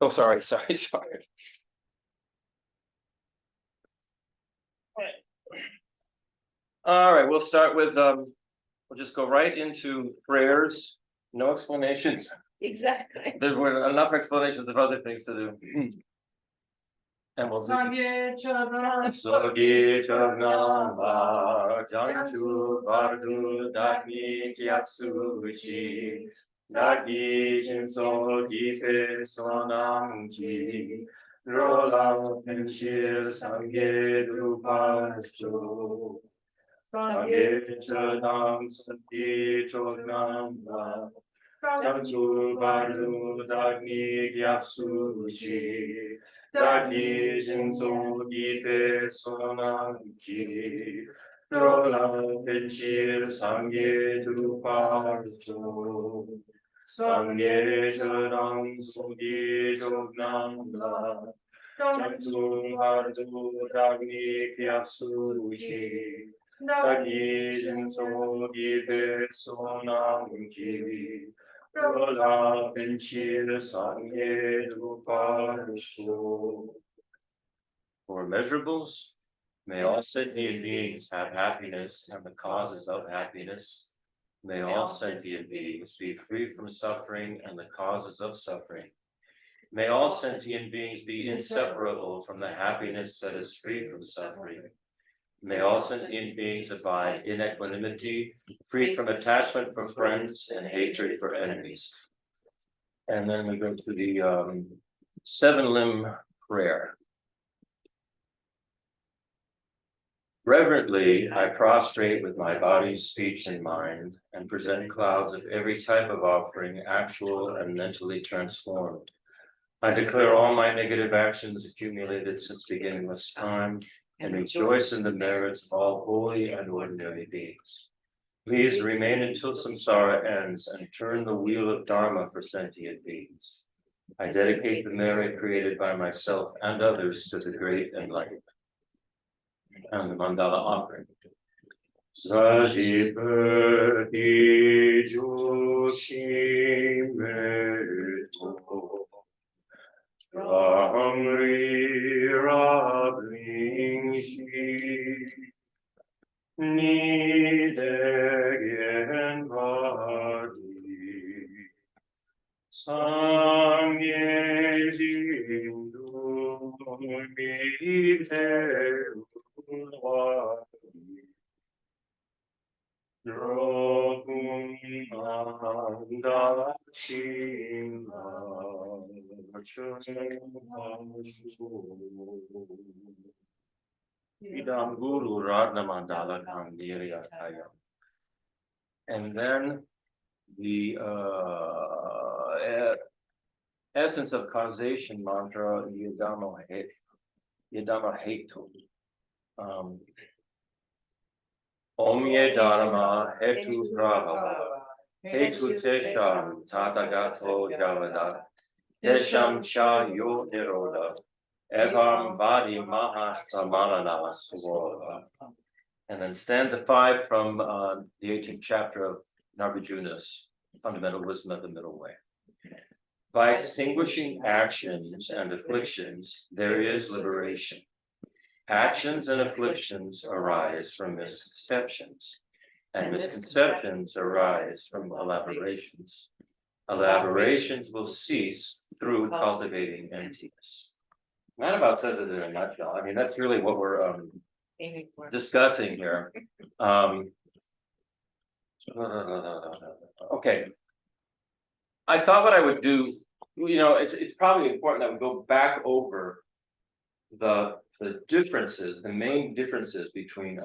Oh, sorry. All right, we'll start with we'll just go right into prayers. No explanations. Exactly. There were enough explanations of other things to do. And we'll see. Sogi Chagnamba Janchu Bardu Dagni Kyaksuchi Dagi Shinso Gife Sonam Ki Rolang Penshir Sangye Drupanshu Sangye Chanam Sati Chognamba Janchu Bardu Dagni Kyaksuchi Dagi Shinso Gife Sonam Ki Rolang Penshir Sangye Drupanshu Sangye Chanam Sati Chognamba Janchu Bardu Dagni Kyaksuchi Dagi Shinso Gife Sonam Ki Rola Penchir Sangye Drupanishu. For measurables, may all sentient beings have happiness and the causes of happiness. May all sentient beings be free from suffering and the causes of suffering. May all sentient beings be inseparable from the happiness that is free from suffering. May all sentient beings abide in equanimity, free from attachment for friends and hatred for enemies. And then we go to the seven-limb prayer. Reverently, I prostrate with my body, speech, and mind, and present clouds of every type of offering, actual and mentally transformed. I declare all my negative actions accumulated since beginningless time, and rejoice in the merits of all holy and ordinary beings. Please remain until samsara ends and turn the wheel of dharma for sentient beings. I dedicate the merit created by myself and others to the great enlightenment. And the mandala offering. Sajipati Joshimeto Ramri Rabringshi Nidegen Badi Sangye Jindu Mite Drogun Anda Shima Idam Guru Radna Mandala Kandirya Kaya. And then the essence of causation mantra, Yadama Hetu. Om Ye Dharma Hetu Prabhava Hetu Tesham Tathagato Javada Desham Cha Yo Niroda Evam Vadi Mahastamalana Suvoda. And then stanza 5 from the 18th chapter of Nagarjuna's Fundamental Wisdom of the Middle Way. By extinguishing actions and afflictions, there is liberation. Actions and afflictions arise from misconceptions, and misconceptions arise from elaborations. Elaborations will cease through cultivating emptiness. That about says it in a nutshell. I mean, that's really what we're discussing here. Okay. I thought what I would do, it's probably important that we go back over the differences, the main differences between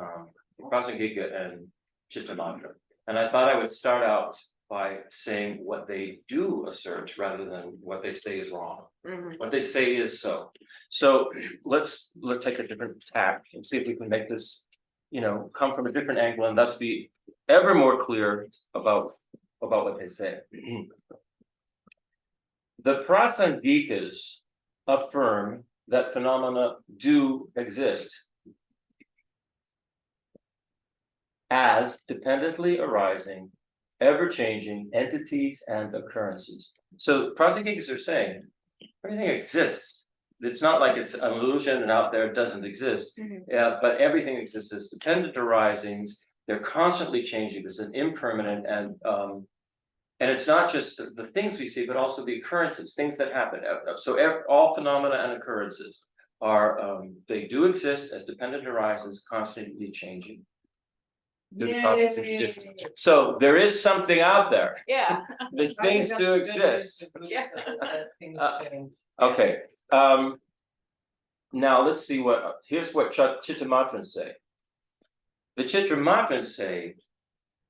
Prasangika and Chittamatra. And I thought I would start out by saying what they do assert rather than what they say is wrong. What they say is so. So let's take a different tack and see if we can make this, come from a different angle and thus be ever more clear about what they say. The Prasangikas affirm that phenomena do exist as dependently arising, ever-changing entities and occurrences. So Prasangikas are saying everything exists. It's not like it's an illusion and out there it doesn't exist. But everything exists as dependent arisings. They're constantly changing. There's an impermanent and it's not just the things we see, but also the occurrences, things that happen. So all phenomena and occurrences are, they do exist as dependent arisings, constantly changing. So there is something out there. Yeah. The things do exist. Yeah. Okay. Now let's see here's what Chittamatrins say. The Chittamatrins say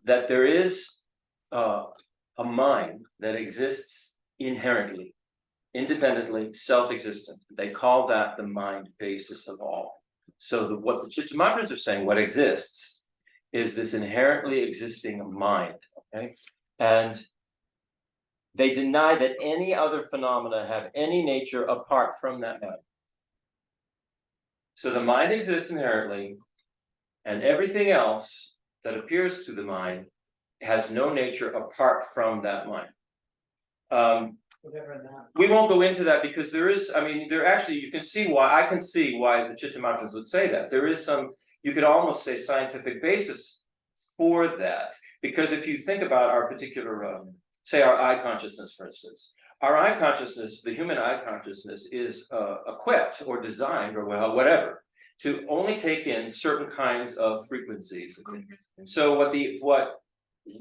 that there is a mind that exists inherently, independently, self-existent. They call that the mind basis of all. So what the Chittamatrins are saying, what exists, is this inherently existing mind, okay? And they deny that any other phenomena have any nature apart from that mind. So the mind exists inherently, and everything else that appears to the mind has no nature apart from that mind. We won't go into that because there is, I mean, there actually, you can see why, I can see why the Chittamatrins would say that. There is some, you could almost say, scientific basis for that. Because if you think about our particular, say our eye consciousness, for instance, our eye consciousness, the human eye consciousness is equipped or designed or whatever to only take in certain kinds of frequencies. So what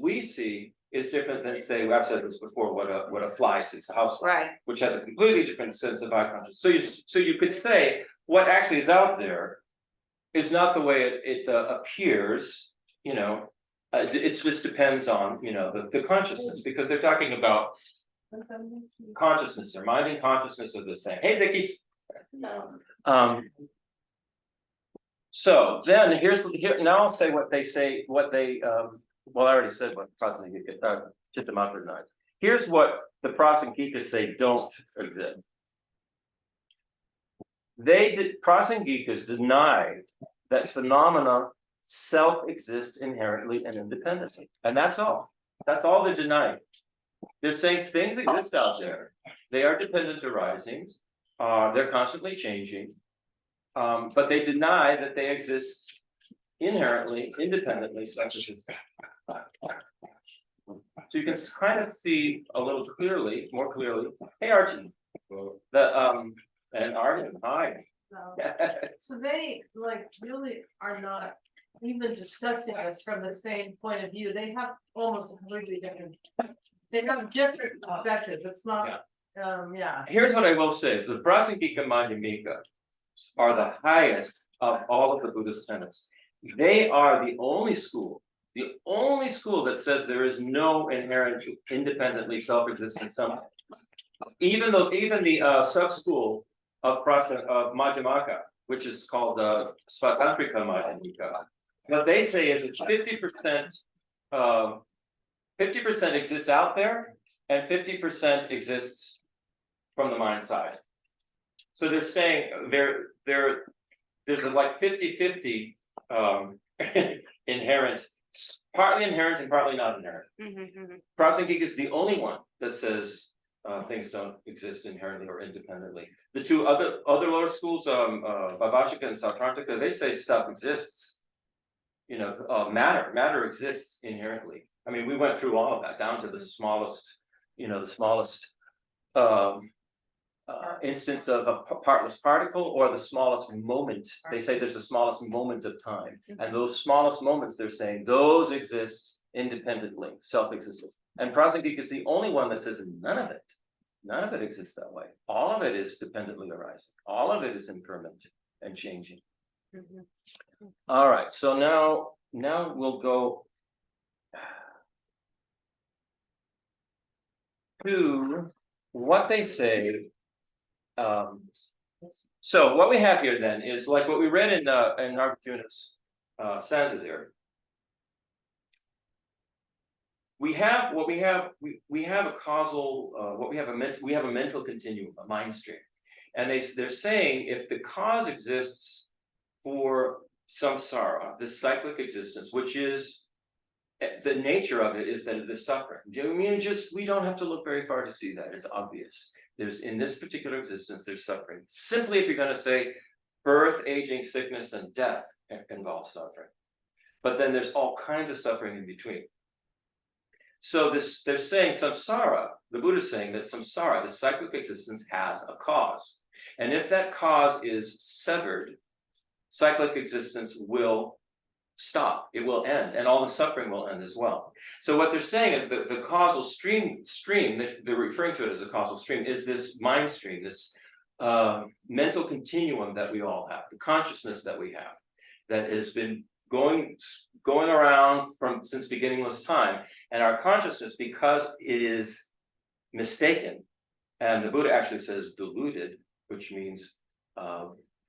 we see is different than, say, I've said this before, what a fly sees, a housefly, Right. which has a completely different sense of eye consciousness. So you could say what actually is out there is not the way it appears, you know. It just depends on, you know, the consciousness, because they're talking about consciousness, their mind and consciousness are the same. Hey, Vicky. So then now I'll say what they say, well, I already said what Prasangika, Chittamatra denies. Here's what the Prasangikas say don't exist. Prasangikas deny that phenomena self-exist inherently and independently. And that's all. That's all they're denying. They're saying things exist out there. They are dependent arisings. They're constantly changing. But they deny that they exist inherently, independently, such as. So you can kind of see a little more clearly. Hey, Archie. And Arden, hi. So they really are not even discussing this from the same point of view. They have almost a completely different. They have different perspectives. It's not. Here's what I will say: the Prasangika Madhyamika are the highest of all of the Buddhist tenets. They are the only school that says there is no inherent, independently self-existent something. Even the sub-school of Madhyamaka, which is called Svatantrika Madhyamika, what they say is it's 50% exists out there, and 50% exists from the mind side. So they're saying there's like 50-50 inherent, partly inherent and partly not inherent. Prasangika is the only one that says things don't exist inherently or independently. The two other lower schools, Vaibhashika and Sautrantika, they say stuff exists. You know, matter exists inherently. I mean, we went through all of that down to the smallest, instance of a partless particle, or the smallest moment. They say there's the smallest moment of time, and those smallest moments, they're saying those exist independently, self-existent. And Prasangika is the only one that says none of it exists that way. All of it is dependently arising. All of it is impermanent and changing. All right, so now we'll go to what they say. So what we have here then is like what we read in Arjuna's stanza there. We have a causal, we have a mental continuum, a mind stream, and they're saying if the cause exists for samsara, this cyclic existence, which is the nature of it is that it is suffering. I mean, we don't have to look very far to see that. It's obvious. there's in this particular existence, there's suffering. Simply if you're going to say birth, aging, sickness, and death involve suffering. But then there's all kinds of suffering in between. So they're saying samsara, the Buddha is saying that samsara, the cyclic existence, has a cause. And if that cause is severed, cyclic existence will stop, it will end, and all the suffering will end as well. So what they're saying is that the causal stream, they're referring to it as a causal stream, is this mind stream, this mental continuum that we all have, the consciousness that we have, that has been going around since beginningless time. And our consciousness, because it is mistaken, and the Buddha actually says deluded, which means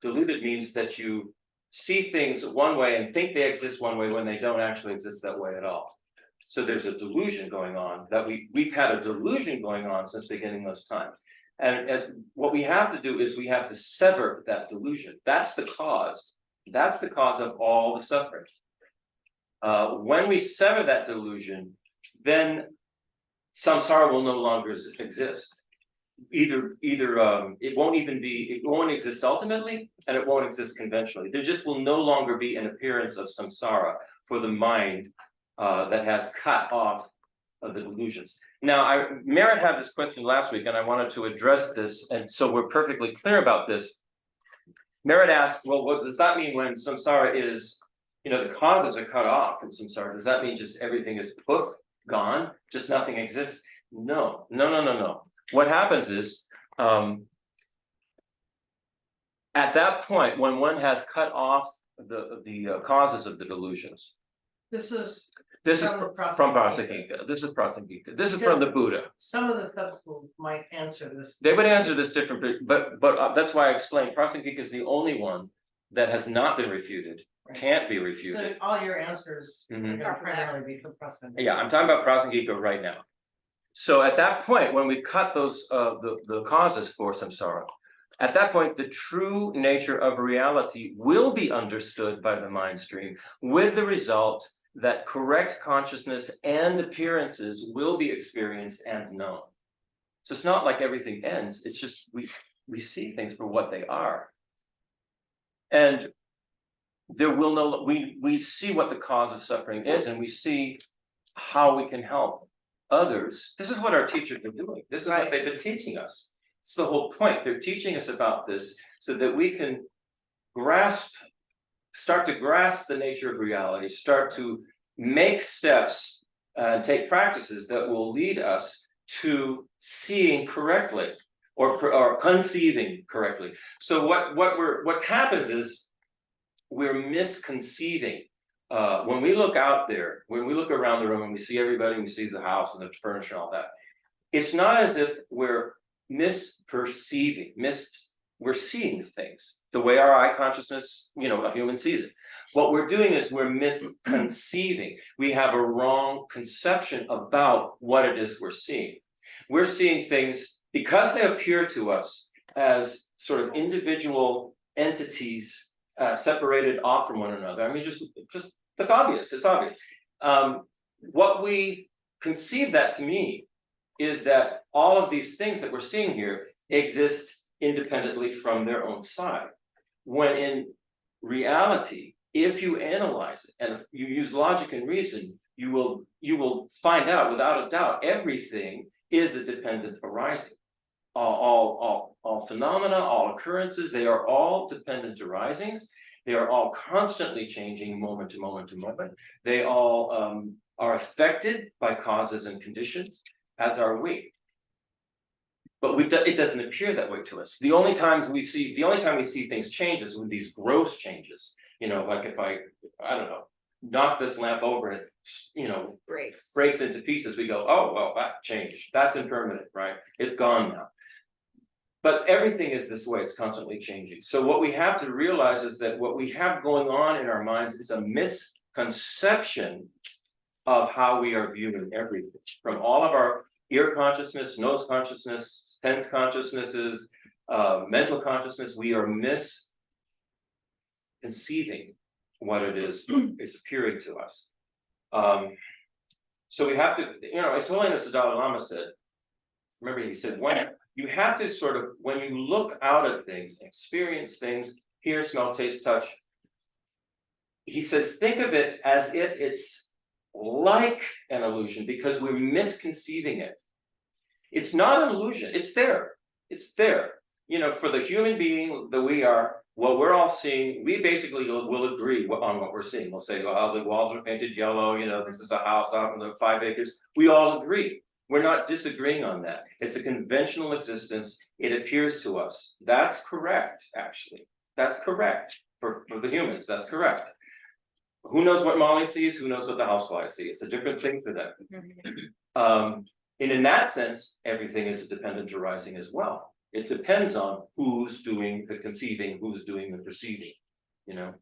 deluded means that you see things one way and think they exist one way when they don't actually exist that way at all. So there's a delusion going on, that we've had a delusion going on since beginningless time. And as what we have to do is we have to sever that delusion. That's the cause. That's the cause of all the suffering. When we sever that delusion, then samsara will no longer exist. Either it won't exist ultimately, and it won't exist conventionally. There just will no longer be an appearance of samsara for the mind that has cut off the delusions. Now, Merritt had this question last week, and I wanted to address this, and so we're perfectly clear about this. Merritt asked, well, what does that mean when samsara is, the causes are cut off from samsara? Does that mean just everything is poof, gone, just nothing exists? No. What happens is, at that point, when one has cut off the causes of the delusions, this is from Prasangika. This is Prasangika. This is from the Buddha. Some of the sub-schools might answer this. They would answer this different, but that's why I explained Prasangika is the only one that has not been refuted, can't be refuted. So all your answers are going to primarily be for Prasangika. Yeah, I'm talking about Prasangika right now. So at that point, when we've cut those the causes for samsara, at that point, the true nature of reality will be understood by the mind stream, with the result that correct consciousness and appearances will be experienced and known. So it's not like everything ends, it's just we see things for what they are. And there will we see what the cause of suffering is, and we see how we can help others. This is what our teachers are doing. This is what they've been teaching us. It's the whole point. They're teaching us about this so that we can start to grasp the nature of reality, start to make steps and take practices that will lead us to seeing correctly or conceiving correctly. So what happens is we're misconceiving. When we look out there, when we look around the room and we see everybody, we see the house and the furniture and all that, it's not as if we're misperceiving, we're seeing things the way our eye consciousness, a human sees it. What we're doing is we're misconceiving. We have a wrong conception about what it is we're seeing. We're seeing things because they appear to us as sort of individual entities separated off from one another. I mean, just that's obvious. It's obvious. What we conceive that to mean is that all of these things that we're seeing here exist independently from their own side. When in reality, if you analyze it and if you use logic and reason, you will find out without a doubt everything is a dependent arising. All phenomena, all occurrences, they are all dependent arisings. They are all constantly changing moment to moment to moment. They all are affected by causes and conditions, as are we. But it doesn't appear that way to us. The only time we see things change is when these gross changes. Like if I don't know, knock this lamp over and breaks into pieces, we go, oh well, that changed. That's impermanent, right? It's gone now. But everything is this way, it's constantly changing. So what we have to realize is that what we have going on in our minds is a misconception of how we are viewing everything. From all of our ear consciousness, nose consciousness, sense consciousnesses, mental consciousness, we are misconceiving what it is appearing to us. So we have to, His Holiness the Dalai Lama said, remember he said, when you have to sort of, when you look out at things, experience things, hear, smell, taste, touch, he says, think of it as if it's like an illusion because we're misconceiving it. It's not an illusion, it's there. It's there. You know, for the human being that we are, what we're all seeing, we basically will agree on what we're seeing. We'll say, well, the walls are painted yellow, you know, this is a house out in the 5 acres. We all agree. We're not disagreeing on that. It's a conventional existence. It appears to us. That's correct, actually. That's correct for the humans. That's correct. Who knows what Molly sees? Who knows what the houseflies see? It's a different thing for them. And in that sense, everything is a dependent arising as well. It depends on who's doing the conceiving, who's doing the perceiving, you know.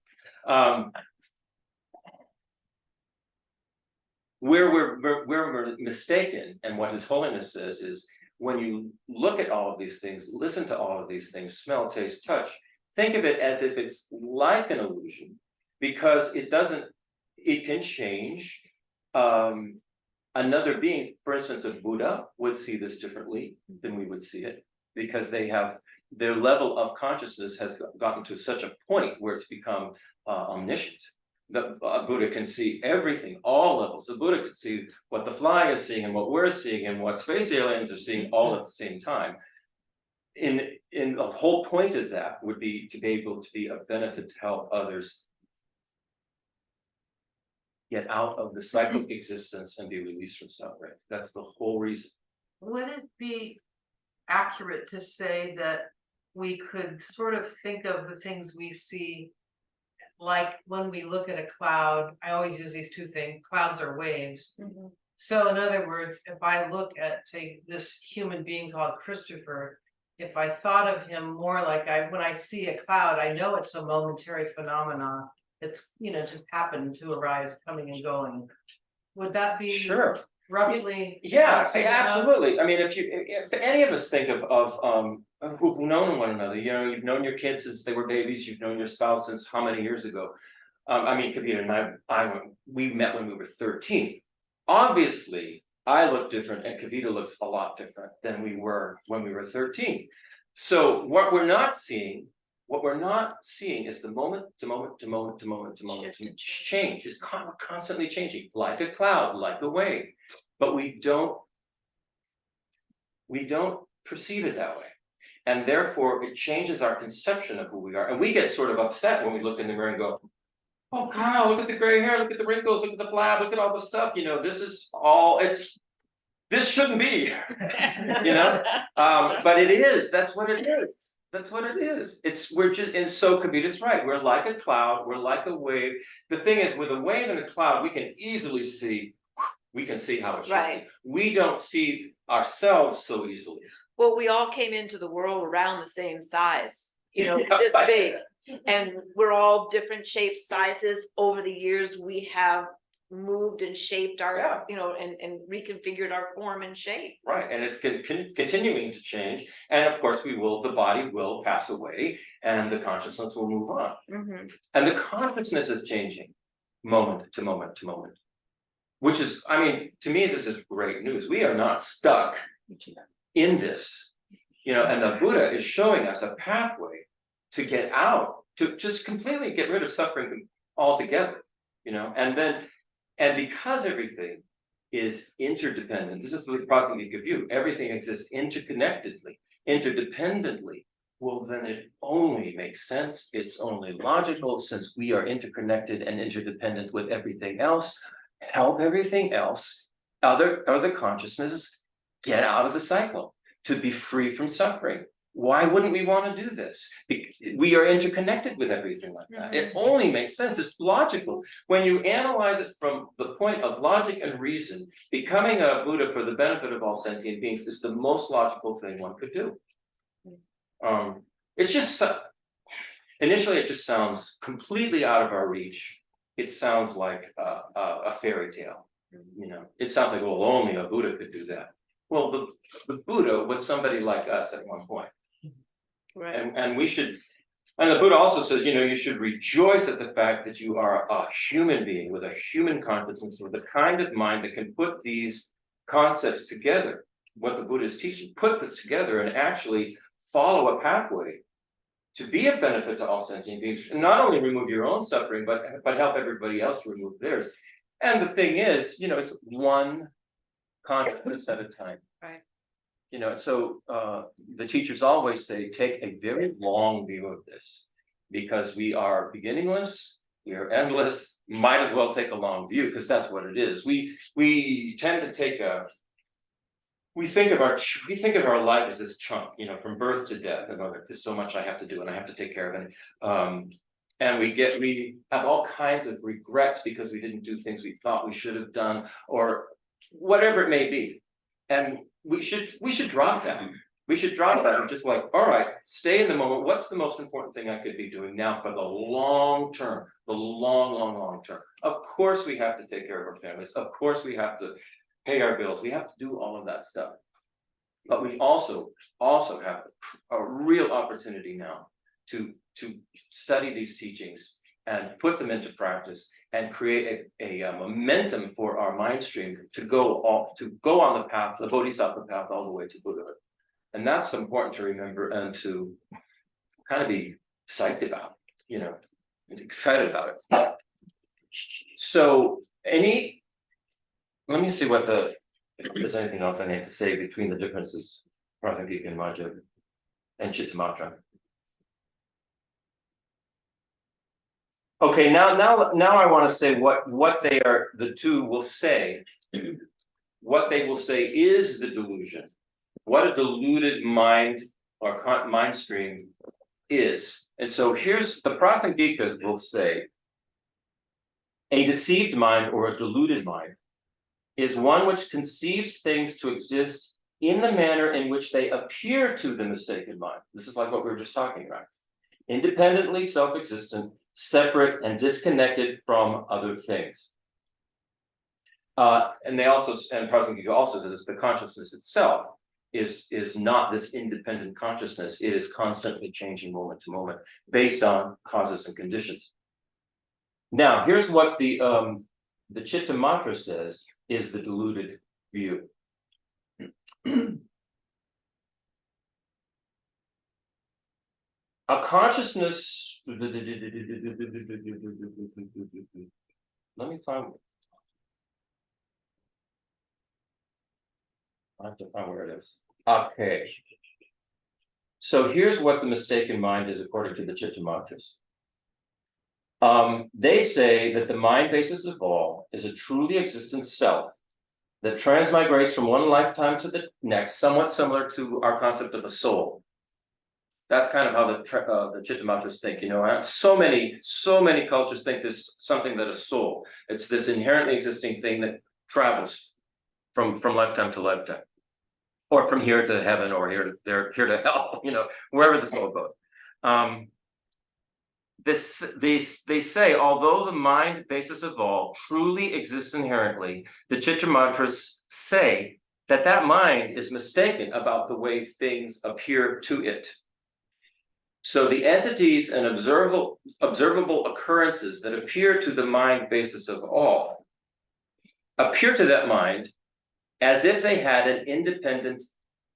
Where we're mistaken, and what His Holiness says is, when you look at all of these things, listen to all of these things, smell, taste, touch, think of it as if it's like an illusion, because it can change. Another being, for instance, a Buddha would see this differently than we would see it, because their level of consciousness has gotten to such a point where it's become omniscient. The Buddha can see everything, all levels. The Buddha can see what the fly is seeing and what we're seeing and what space aliens are seeing all at the same time. In the whole point of that would be to be able to be of benefit to help others get out of the cyclic existence and be released from suffering. That's the whole reason. Would it be accurate to say that we could sort of think of the things we see like when we look at a cloud? I always use these two things, clouds are waves. So in other words, if I look at, say, this human being called Christopher, if I thought of him more like when I see a cloud, I know it's a momentary phenomenon. It's, you know, just happened to arise, coming and going. Would that be Sure. roughly? Yeah, absolutely. I mean, if any of us think of who've known one another, you know, you've known your kids since they were babies, you've known your spouse since how many years ago? I mean, Kavita and we met when we were 13. Obviously, I look different and Kavita looks a lot different than we were when we were 13. So what we're not seeing is the moment to moment to moment to moment to moment to change. It's constantly changing, like a cloud, like a wave. But we don't perceive it that way. And therefore it changes our conception of who we are. And we get sort of upset when we look in the mirror and go, oh wow, look at the gray hair, look at the wrinkles, look at the flab, look at all the stuff, you know, this shouldn't be, you know? But it is, that's what it is. That's what it is. And so Kavita's right. We're like a cloud, we're like a wave. The thing is, with a wave and a cloud, we can easily see, how it should be. We don't see ourselves so easily. Well, we all came into the world around the same size, you know, this big. And we're all different shapes, sizes. Over the years, we have moved and shaped our, you know, and reconfigured our form and shape. Right, and it's continuing to change. And of course, the body will pass away and the consciousness will move on. And the consciousness is changing moment to moment to moment. Which is, I mean, to me, this is great news. We are not stuck in this, you know, and the Buddha is showing us a pathway to get out, to just completely get rid of suffering altogether, you know, and because everything is interdependent, this is the Prasangika view, everything exists interconnectedly, interdependently, well, then it only makes sense, it's only logical, since we are interconnected and interdependent with everything else, help everything else, other consciousnesses, get out of the cycle, to be free from suffering. Why wouldn't we want to do this? We are interconnected with everything like that. It only makes sense. It's logical. When you analyze it from the point of logic and reason, becoming a Buddha for the benefit of all sentient beings is the most logical thing one could do. It's just, initially it just sounds completely out of our reach. It sounds like a fairy tale. You know, it sounds like, well, only a Buddha could do that. Well, the Buddha was somebody like us at one point. Right. And we should, and the Buddha also says, you know, you should rejoice at the fact that you are a human being with a human consciousness, with a kind of mind that can put these concepts together. what the Buddha is teaching, put this together and actually follow a pathway to be of benefit to all sentient beings, and not only remove your own suffering, but help everybody else to remove theirs. And the thing is, it's one consciousness at a time. Right. So the teachers always say, take a very long view of this, because we are beginningless, we are endless, might as well take a long view, because that's what it is. We tend to take we think of our life as this chunk, from birth to death, and there's so much I have to do and I have to take care of it. And we have all kinds of regrets because we didn't do things we thought we should have done, or whatever it may be. And we should drop that. We should drop that and just all right, stay in the moment. What's the most important thing I could be doing now for the long term, the long term? Of course we have to take care of our families. Of course we have to pay our bills. We have to do all of that stuff. But we also have a real opportunity now to study these teachings and put them into practice and create a momentum for our mind stream to go on the path, the Bodhisattva path, all the way to Buddhahood. And that's important to remember and to kind of be psyched about, excited about it. So let me see if there's anything else I need to say between the differences, Prasangika and Madhyamika and Chittamatra. Okay, now I want to say what they are. The two will say. What they will say is the delusion. What a deluded mind or mind stream is. And so here's the Prasangikas will say, a deceived mind or a deluded mind is one which conceives things to exist in the manner in which they appear to the mistaken mind. This is like what we were just talking about. Independently self-existent, separate and disconnected from other things. And Prasangika also says the consciousness itself is not this independent consciousness. It is constantly changing moment to moment based on causes and conditions. Now, here's what the Chittamatra says is the deluded view. A consciousness. Let me find. I have to find where it is. Okay. So here's what the mistaken mind is according to the Chittamatras. They say that the mind basis of all is a truly existent self that transmigrates from one lifetime to the next, somewhat similar to our concept of a soul. That's kind of how the Chittamatras think. So many cultures think there's something that a soul. It's this inherently existing thing that travels from lifetime to lifetime, or from here to heaven, or here to hell. Wherever the soul goes. They say, although the mind basis of all truly exists inherently, the Chittamatras say that mind is mistaken about the way things appear to it. So the entities and observable occurrences that appear to the mind basis of all appear to that mind as if they had an independent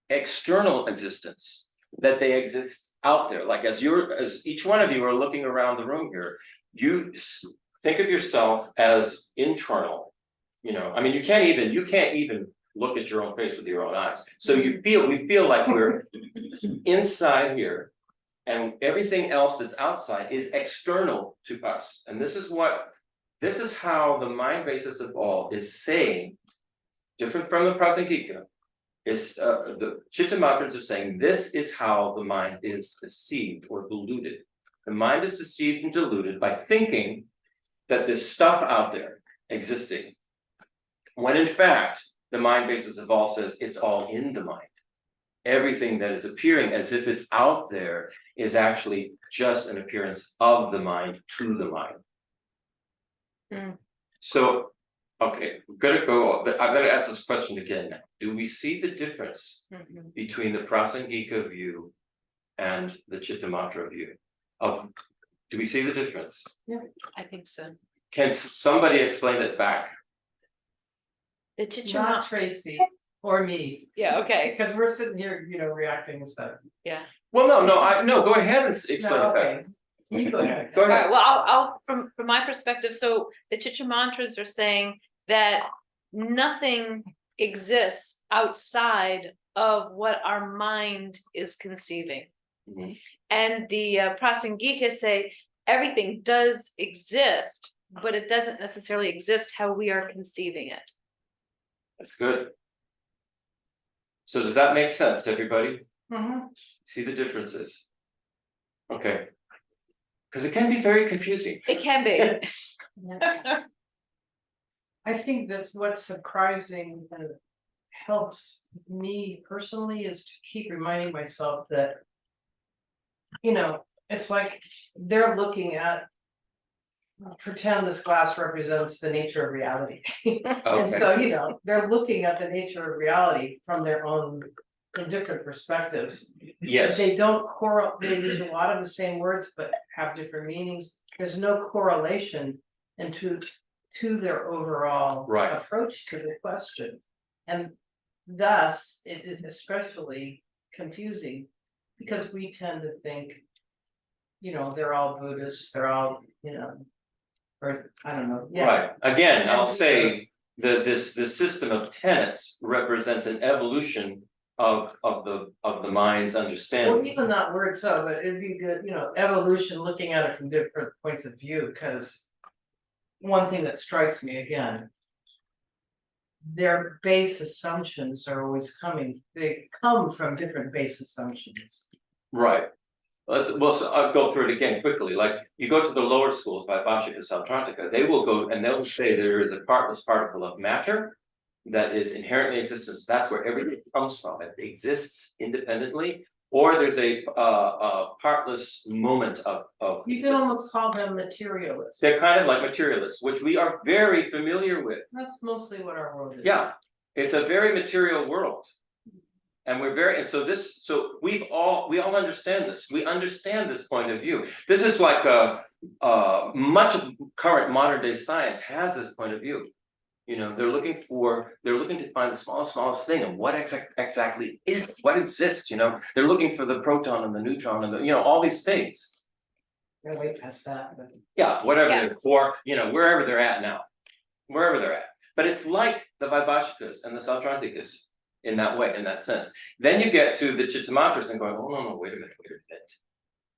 external existence, that they exist out there. Like as each one of you are looking around the room here, you think of yourself as internal. You can't even look at your own face with your own eyes. So we feel like we're inside here, and everything else that's outside is external to us. And this is how the mind basis of all is saying, different from the Prasangika, is the Chittamatrins are saying this is how the mind is deceived or deluded. The mind is deceived and deluded by thinking that there's stuff out there existing, when in fact the mind basis of all says it's all in the mind. Everything that is appearing as if it's out there is actually just an appearance of the mind to the mind. So, okay, we're gonna go, but I'm gonna ask this question again now. Do we see the difference between the Prasangika view and the Chittamatra view? Do we see the difference? Yeah, I think so. Can somebody explain it back? The Not Chittamatra. Tracy. or me, Yeah, okay, because we're sitting here, reacting and stuff. yeah. Well, no, go ahead and explain No, that. okay. You go ahead. Go All ahead. right, well, I'll from my perspective, so the Chittamatrins are saying that nothing exists outside of what our mind is conceiving. Mhm. And the Prasangikas say everything does exist, but it doesn't necessarily exist how we are conceiving it. That's good. So does that make sense to everybody? Mhm. See the differences? Okay. Because it can be very confusing. It can be. I think that's what's surprising and helps me personally is to keep reminding myself that, it's like they're looking at, pretend this glass represents the nature of reality. And Okay. so, they're looking at the nature of reality from their own, from different perspectives. Yes. They don't they use a lot of the same words, but have different meanings. There's no correlation into to their overall Right. approach to the question. And thus, it is especially confusing because we tend to think, they're all Buddhists, they're all, or I don't know. Yeah. Right. Again, I'll And- say that this system of tenets represents an evolution of the mind's Well, understanding. even that word, so, but it'd be good, evolution, looking at it from different points of view, because one thing that strikes me again, their base assumptions are always they come from different base assumptions. Right. So I'll go through it again quickly. Like you go to the lower schools by Vaishaka Sautrantika, they will go and they'll say there is a partless particle of matter that is inherently existence. That's where everything comes from. It exists independently, or there's a partless moment of You can almost call them materialists. They're kind of like materialists, which we are very familiar with. That's mostly what our world is. Yeah, it's a very material world. And we're so we all understand this. We understand this point of view. This is like much of current modern day science has this point of view. They're looking to find the smallest thing and what exactly is what exists. They're looking for the proton and the neutron and all these things. They're way past that, but. Yeah, whatever Yeah. they're for, wherever they're at now, wherever they're at. But it's like the Vaibhashikas and the Sautrantikas in that way, in that sense. Then you get to the Chittamatras and going, oh no, wait a minute.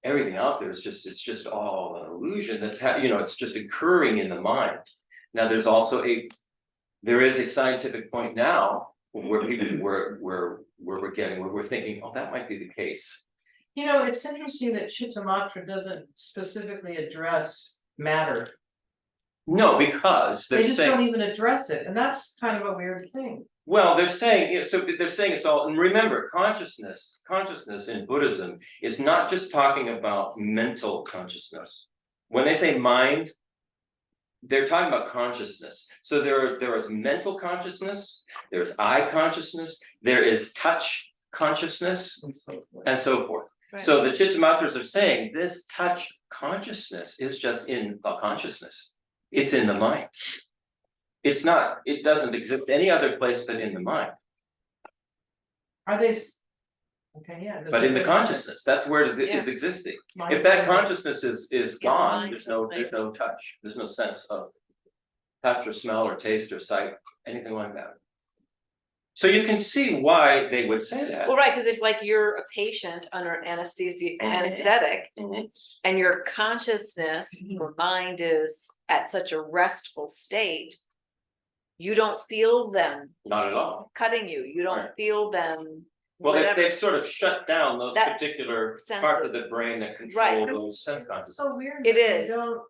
Everything out there is it's just all an illusion that's it's just occurring in the mind. Now there's also there is a scientific point now where people where we're thinking, oh, that might be the case. It's interesting that Chittamatra doesn't specifically address matter. No, because They they're just saying, don't even address it, and that's kind of a weird thing. well, they're saying, so they're saying it's all, and remember, consciousness in Buddhism is not just talking about mental consciousness. When they say mind, they're talking about consciousness. So there is mental consciousness, there's eye consciousness, there is touch consciousness, And so forth. and so forth. Right. So the Chittamatras are saying this touch consciousness is just in the consciousness. It's in the mind. It doesn't exist any other place but in the mind. Are they? Okay, yeah. But in the consciousness, that's where it is Yeah. existing. Mind- If that consciousness is Yeah, gone, mind, there's no touch, there's no sense of touch or smell or taste or sight, anything like that. So you can see why they would say that. Well, right, because if like you're a patient under anesthetic Mhm. and your consciousness, your mind is at such a restful state, you don't feel them Not at all. cutting you. You don't Right. feel them. Well, whatever. they've sort of shut down those That particular parts of senses. the brain that control Right. those sense It's consciousness. so weird. It that they is. Don't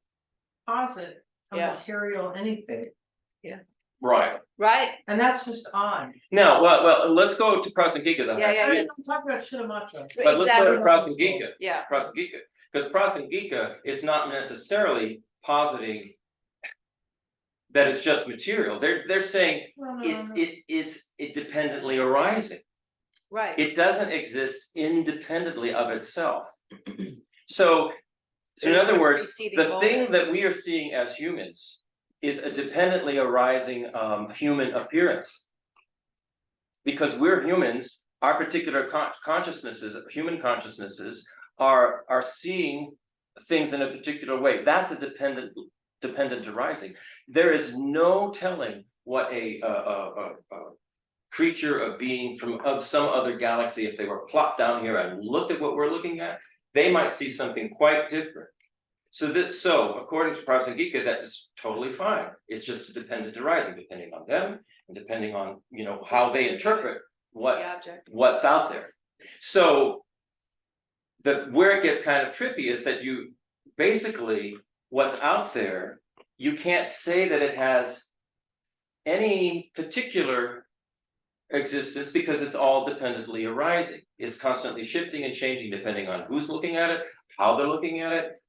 posit a Yeah. material anything, Right. Right. and that's just odd. Now, well, let's go to Prasangika. Yeah, yeah, I yeah. didn't talk about Chittamatra. But let's go to Exactly. Prasangika. Yeah. Prasangika, because Prasangika is not necessarily positing that it's just material. They're saying No. it is independently arising. Right. It doesn't exist independently of itself. So in other words, Preceding the thing moment. that we are seeing as humans is a dependently arising human appearance. because we're humans, our particular consciousnesses, human consciousnesses, are seeing things in a particular way. That's a dependent arising. There is no telling what a creature, a being of some other galaxy, if they were plopped down here and looked at what we're looking at, they might see something quite different. So according to Prasangika, that is totally fine. It's just a dependent arising, depending on them and depending on, you know, how they interpret what's out there. So where it gets kind of trippy is that you basically, what's out there, you can't say that it has any particular existence because it's all dependently arising. It's constantly shifting and changing depending on who's looking at it, how they're looking at it,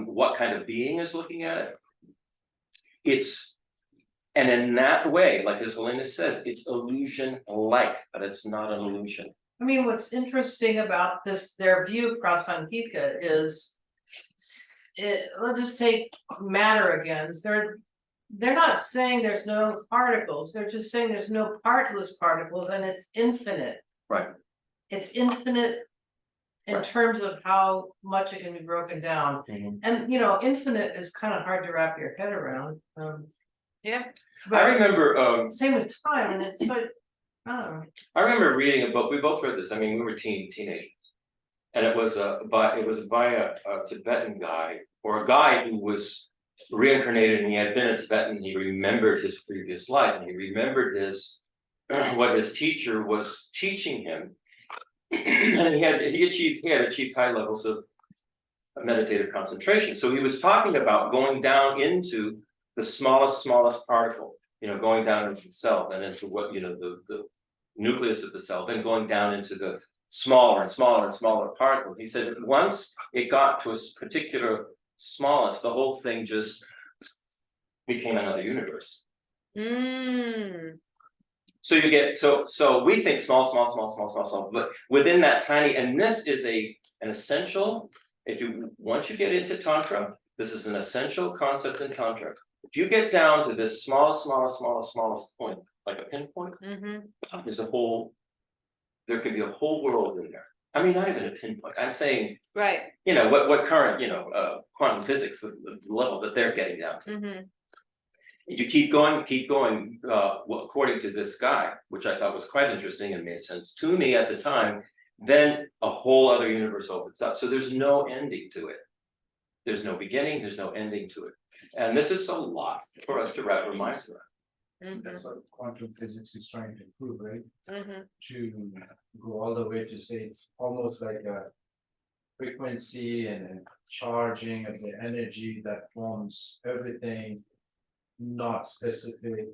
what kind of being is looking at it. And in that way, like His Holiness says, it's illusion-like, but it's not an illusion. I mean, what's interesting about this, their view of Prasangika is, let's just take matter again. They're not saying there's no particles. They're just saying there's no partless particles, and it's infinite. Right. It's infinite in terms of how much it can be broken down. And you know, infinite is kind of hard to wrap your head around. Yeah. But I remember. Same with time, and it's like, I don't know. I remember reading a book. We both read this. I mean, we were teenagers, and it was by a Tibetan guy, or a guy who was reincarnated, and he had been a Tibetan. He remembered his previous life, and he remembered what his teacher was teaching him, and he had achieved high levels of meditative concentration. So he was talking about going down into the smallest particle, you know, going down into the cell and into what, you know, the nucleus of the cell, then going down into the smaller and smaller particles. He said once it got to a particular smallest, the whole thing just became another universe. So you get so we think small, but within that tiny, and this is an essential. Once you get into Tantra, this is an essential concept in Tantra. If you get down to this smallest point, like a pinpoint, there could be a whole world in there. I mean, not even a pinpoint. I'm saying, right. You know, what current, you know, quantum physics, the level that they're getting down to. You keep going, according to this guy, which I thought was quite interesting and made sense to me at the time, then a whole other universe opens up. So there's no ending to it. There's no beginning, there's no ending to it. And this is a lot for us to wrap our minds around. That's what quantum physics is trying to prove, right? To go all the way to say it's almost like a frequency and a charging of the energy that forms everything, not specific.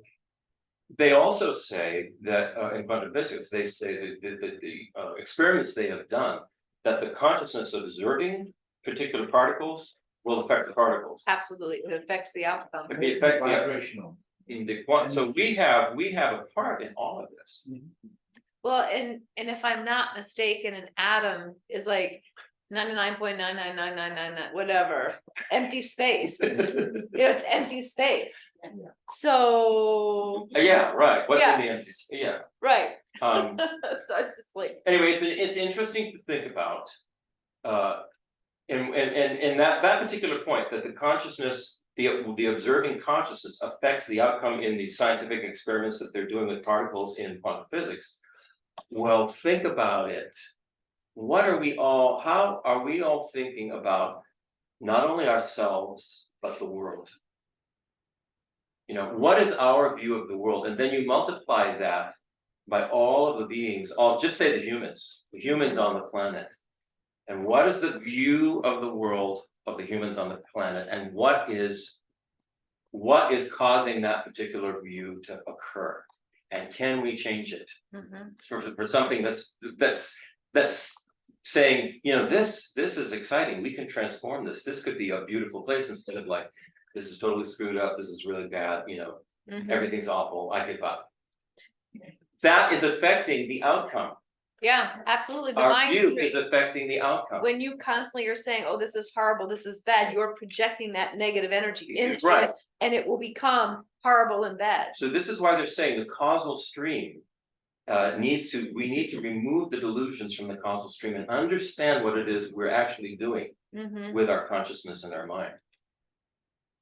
They also say that in quantum physics, they say that the experiments they have done, that the consciousness of observing particular particles will affect the particles. Absolutely, it affects the outcome. It affects the vibrational. So we have a part in all of this. Well, and if I'm not mistaken, an atom is like 99.99999 whatever, empty space. You know, it's empty space. So Yeah, right. What's in the empty? Yeah. right. So I was just like, anyway, it's interesting to think about, in that particular point, that the consciousness, the observing consciousness affects the outcome in these scientific experiments that they're doing with particles in quantum physics. Well, think about it. How are we all thinking about not only ourselves, but the world? You know, what is our view of the world? And then you multiply that by all of the beings, just say the humans on the planet. And what is the view of the world of the humans on the planet? And what is causing that particular view to occur? And can we change it for something that's saying, you know, this is exciting. We can transform this. This could be a beautiful place instead of like, this is totally screwed up. This is really bad. You know, everything's awful. I give up. That is affecting the outcome. yeah, absolutely. The Our mind's view great. is affecting the outcome. When you constantly are saying, oh, this is horrible, this is bad, you're projecting that negative energy into Right. it, and it will become horrible and bad. So this is why they're saying the causal stream we need to remove the delusions from the causal stream and understand what it is we're actually doing Mhm. with our consciousness and our mind.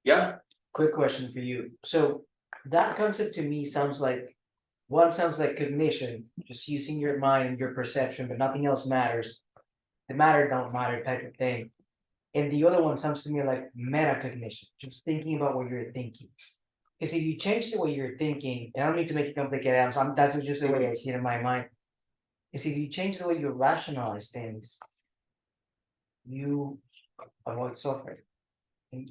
Yeah, Quick question for you. So that concept to me sounds like one sounds like cognition, just using your mind and your perception, but nothing else matters. The matter don't matter type of thing. And the other one sounds to me like metacognition, just thinking about what you're thinking. Because if you change the way you're thinking, and I don't need to make it complicated, that's just the way I see it in my mind. Because if you change the way you rationalize things, you avoid suffering and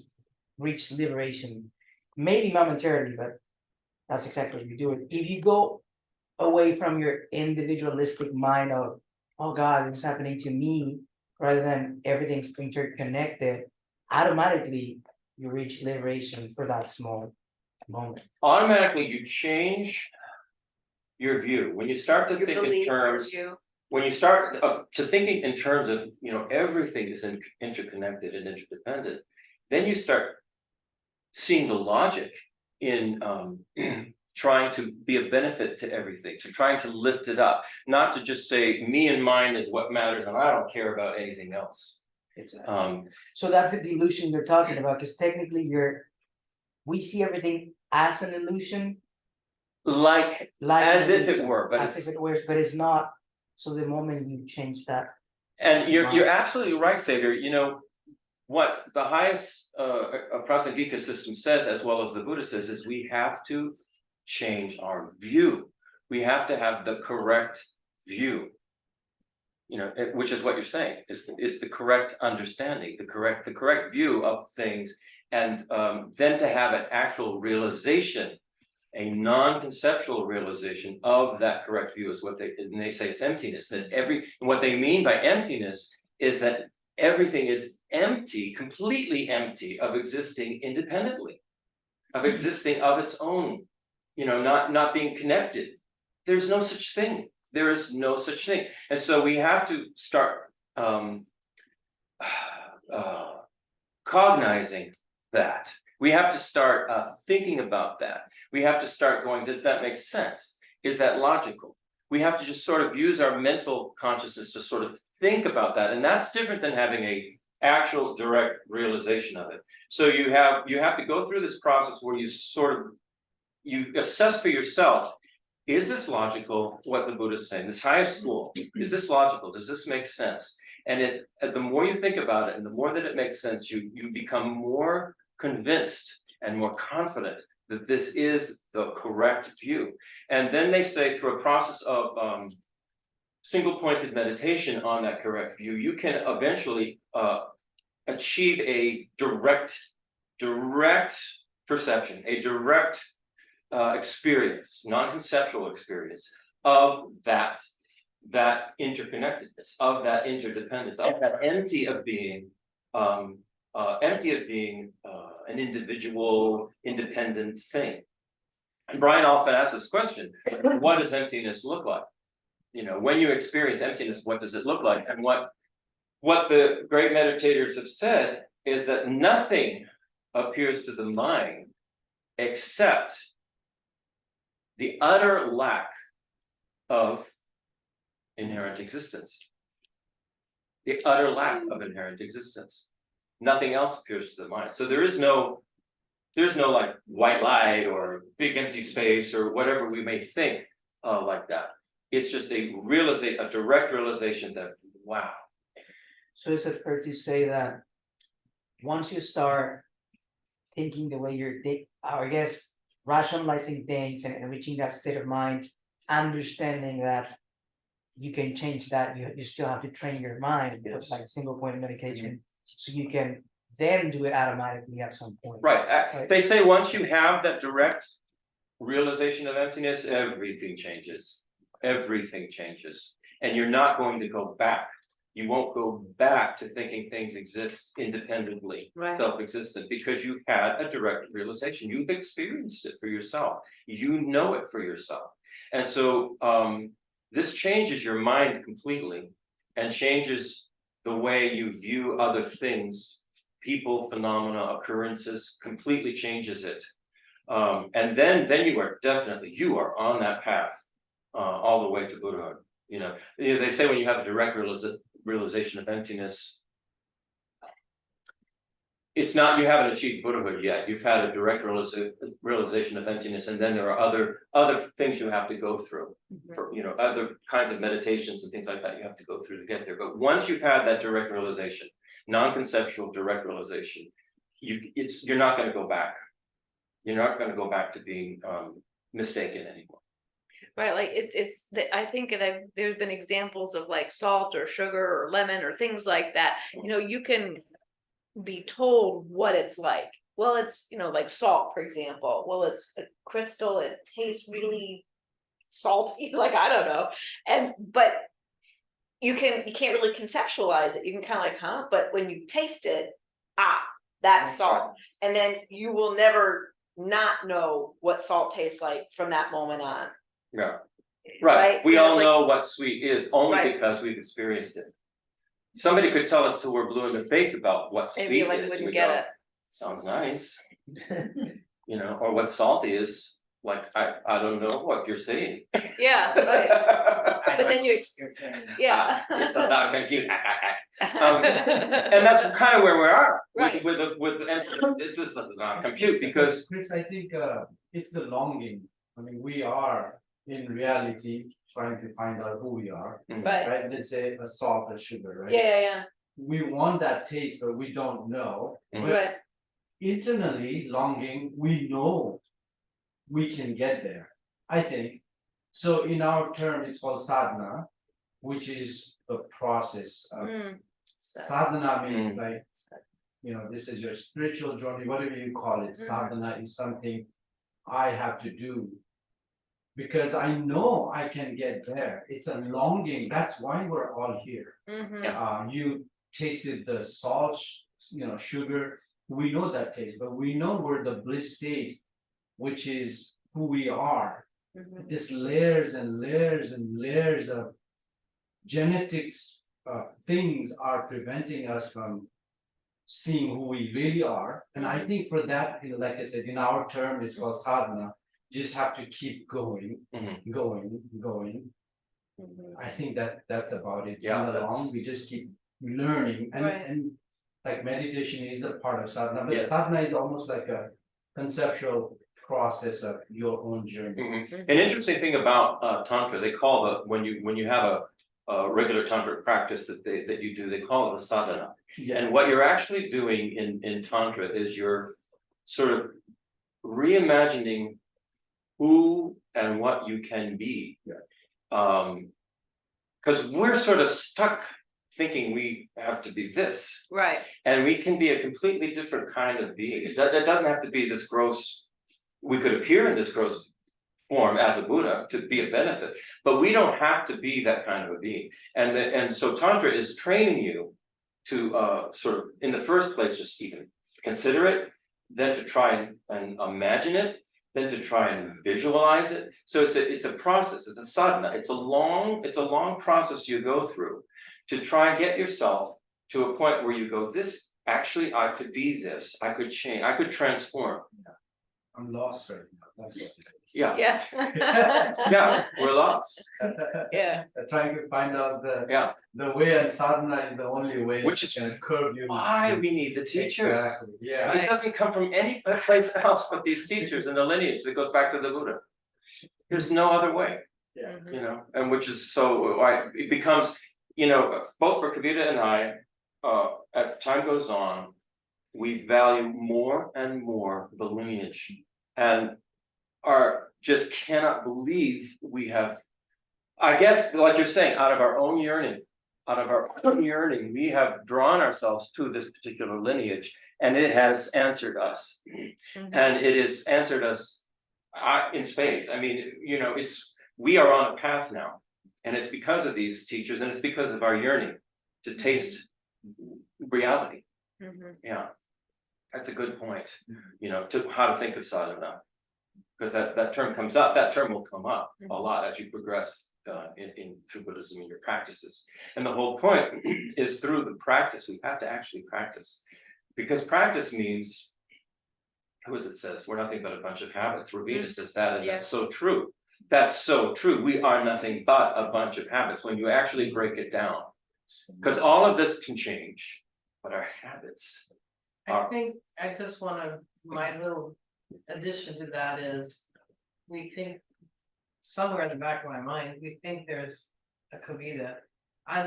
reach liberation, maybe momentarily, but that's exactly what you do. If you go away from your individualistic mind of, oh God, this is happening to me, rather than everything's interconnected, automatically you reach liberation for that small moment. automatically you change your view. When you start to Your think in belief, your terms, view. when you start to thinking in terms of, everything is interconnected and interdependent, then you start seeing the logic in trying to be a benefit to everything, to trying to lift it up, not to just say me and mine is what matters and I don't care about anything else. Exactly. So that's the illusion you're talking about, because technically we see everything as an illusion, Like as if it were, but as if it were, but it's not. So the moment you change that, and you're absolutely right, Xavier. What the highest Prasangika system says, as well as the Buddha says, is we have to change our view. We have to have the correct view. Which is what you're saying is the correct understanding, the correct view of things, and then to have an actual realization, a non-conceptual realization of that correct view is what they say it's emptiness. That what they mean by emptiness is that everything is empty, completely empty of existing independently, of existing of its own, not being connected. There's no such thing. There is no such thing. And so we have to start cognizing that. We have to start thinking about that. We have to start going, does that make sense? Is that logical? We have to just sort of use our mental consciousness to sort of think about that. And that's different than having a actual direct realization of it. So you have to go through this process where you assess for yourself, is this logical, what the Buddha is saying? This highest school, is this logical? Does this make sense? And if the more you think about it and the more that it makes sense, you become more convinced and more confident that this is the correct view. And then they say through a process of single-pointed meditation on that correct view, you can eventually achieve a direct perception, a direct experience, non-conceptual experience of that interconnectedness, of that interdependence, of that empty of being an individual, independent thing. And Brian often asks this question: what does emptiness look like? When you experience emptiness, what does it look like? And what the great meditators have said is that nothing appears to the mind except the utter lack of inherent existence. The utter lack of inherent existence. Nothing else appears to the mind. So there's no like white light or big empty space or whatever we may think like that. It's just a direct realization that, wow. So is it fair to say that once you start thinking the way you're I guess rationalizing things and reaching that state of mind, understanding that you can change that, you still have to train your mind with like single point of meditation, so you can then do it automatically at some point. Right. They say once you have that direct realization of emptiness, everything changes. Everything changes. And you're not going to go back. You won't go back to thinking things exist independently, Right. self-existent, because you've had a direct realization. You've experienced it for yourself. You know it for yourself. And so this changes your mind completely and changes the way you view other things, people, phenomena, occurrences, completely changes it. And then you are on that path all the way to Buddhahood. They say when you have a direct realization of emptiness, it's not you haven't achieved Buddhahood yet. You've had a direct realization of emptiness, and then there are other things you have to go through for other kinds of meditations and things like that you have to go through to get there. But once you've had that direct realization, non-conceptual direct realization, you're not going to go back. You're not going to go back to being mistaken anymore. Right, like I think that there's been examples of like salt or sugar or lemon or things like that. You can be told what it's like. Well, it's like salt, for example. Well, it's a crystal. It tastes really salty. Like I don't know, but you can't really conceptualize it. You can kind of like, huh? But when you taste it, that's salt, and then you will never not know what salt tastes like from that moment on. Yeah, right. We all like, know what sweet is only Right. because we've experienced it. Somebody could tell us till we're blue in the face about what sweet Maybe like is. wouldn't We get go, it. sounds nice. Or what salty is. Like I don't know what you're saying. Yeah, right. But then you, You're saying. yeah. I'm confused. And that's kind of where we are Right. and this does not compute because Chris, I think it's the longing. I mean, we are in reality trying to find out who we are, Right. right? Let's say a salt or sugar, right? Yeah. We want that taste, but we don't know. But Right. internally longing, we know we can get there, I think. So in our term, it's called sadhana, which is a process. Sadhana means like, this is your spiritual journey, whatever you call it. Sadhana is something I have to do because I know I can get there. It's a longing. That's why we're all here. You tasted the salt, sugar. We know that taste, but we know we're the bliss state, which is who we are. This layers and layers and layers of genetics things are preventing us from seeing who we really are. And I think for that, like I said, in our term, it's called sadhana. You just have to keep going. I think that's about it. Yeah, along, we just keep learning, and like meditation is a part of sadhana, but Yes. sadhana is almost like a conceptual process of your own journey. An interesting thing about tantra, they call when you have a regular tantric practice that you do, they call it a sadhana. Yeah. And what you're actually doing in tantra is you're sort of reimagining who and what you can be. Because we're sort of stuck thinking we have to be this. Right. And we can be a completely different kind of being. It doesn't have to be this gross, we could appear in this gross form as a Buddha to be a benefit, but we don't have to be that kind of a being. And so Tantra is training you to sort of, in the first place, just even consider it, then to try and imagine it, then to try and visualize it. So it's a process, it's a sadhana, it's a long process you go through to try and get yourself to a point where you go, this, actually, I could be this, I could change, I could transform. I'm lost right now. That's what it is. Yeah. Yeah. We're lost. Yeah. Trying to find out the way, and sadhana is the only way Which that is can curb you. Why we need the teachers. Exactly. Yeah. It doesn't come from any place else but these teachers in the lineage that goes back to the Buddha. There's no other way. Yeah. And which is so it becomes, both for Kavita and I, as time goes on, we value more and more the lineage and just cannot believe we have, I guess, like you're saying, out of our own yearning, we have drawn ourselves to this particular lineage, and it has answered us. And it has answered us in spades. I mean, we are on a path now, and it's because of these teachers, and it's because of our yearning to taste reality. Yeah, that's a good point. To how to think of sadhana, because that term comes up. That term will come up a lot as you progress through Buddhism in your practices. And the whole point is through the practice. We have to actually practice, because practice means, who is it says, we're nothing but a bunch of habits. Ravina says that, and that's so true. That's so true. We are nothing but a bunch of habits when you actually break it down. Because all of this can change, but our habits I think I just wanna, my little addition to that is, we think. Somewhere in the back of my mind, we think there's a kavita.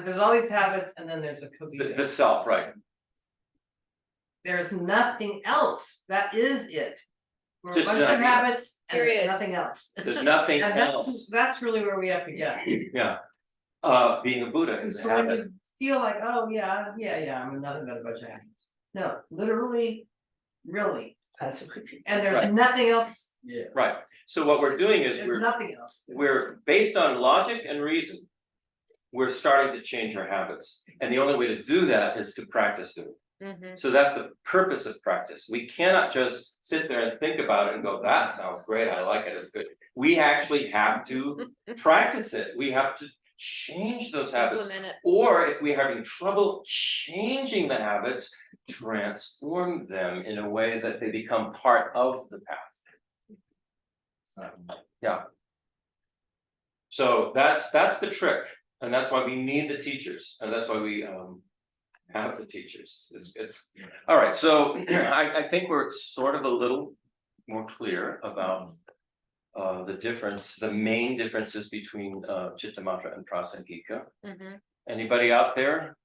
There's all these habits and then there's a the kavita. self, right? There's nothing else, that is it. We're a Just bunch an of idea. habits and there's Period. nothing else. There's nothing And else. that's really where we have to get. Yeah. Being a Buddha And is a so when habit. you feel like, oh, yeah, I'm nothing but a bunch of habits. No, literally, really, That's and there's Right. nothing else, Yeah. Right. So what we're doing is there's nothing else. we're based on logic and reason. We're starting to change our habits. And the only way to do that is to practice it. Mhm. So that's the purpose of practice. We cannot just sit there and think about it and go, that sounds great, I like it, it's good. We actually have to practice it. We have to change those habits. Implement it. Or if we're having trouble changing the habits, transform them in a way that they become part of the path. Yeah. So that's the trick, and that's why we need the teachers, and that's why we have the teachers. It's all right. So I think we're sort of a little more clear about the difference, the main differences between Chittamatra and Prasangika. Mhm. Anybody out there?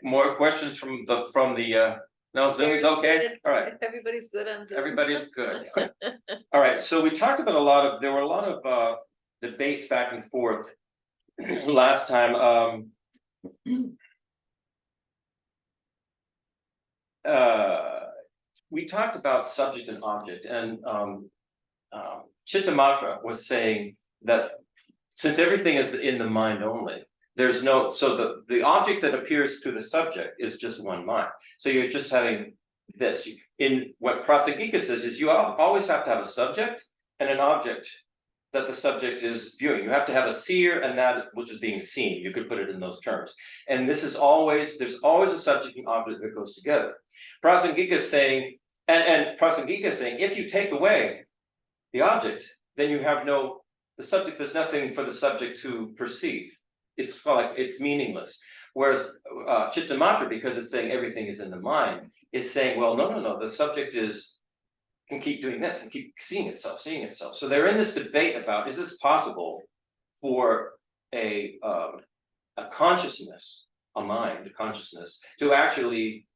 More questions from the no, Zoom is okay? All right, Everybody's good on Zoom. everybody's good. All right, so we talked about there were a lot of debates back and forth last time. We talked about subject and object, and Chittamatra was saying that since everything is in the mind only, there's no, so the object that appears to the subject is just one mind. So you're just having this. In what Prasangika says is you always have to have a subject and an object that the subject is viewing. You have to have a seer and that which is being seen. You could put it in those terms. And this is always, there's always a subject and object that goes together. Prasangika is saying, and Prasangika is saying, if you take away the object, then you have the subject, there's nothing for the subject to perceive. It's like, it's meaningless. Whereas Chittamatra, because it's saying everything is in the mind, is saying, well, no, the subject can keep doing this and keep seeing itself. So they're in this debate about, is this possible for a consciousness, a mind, a consciousness, to actually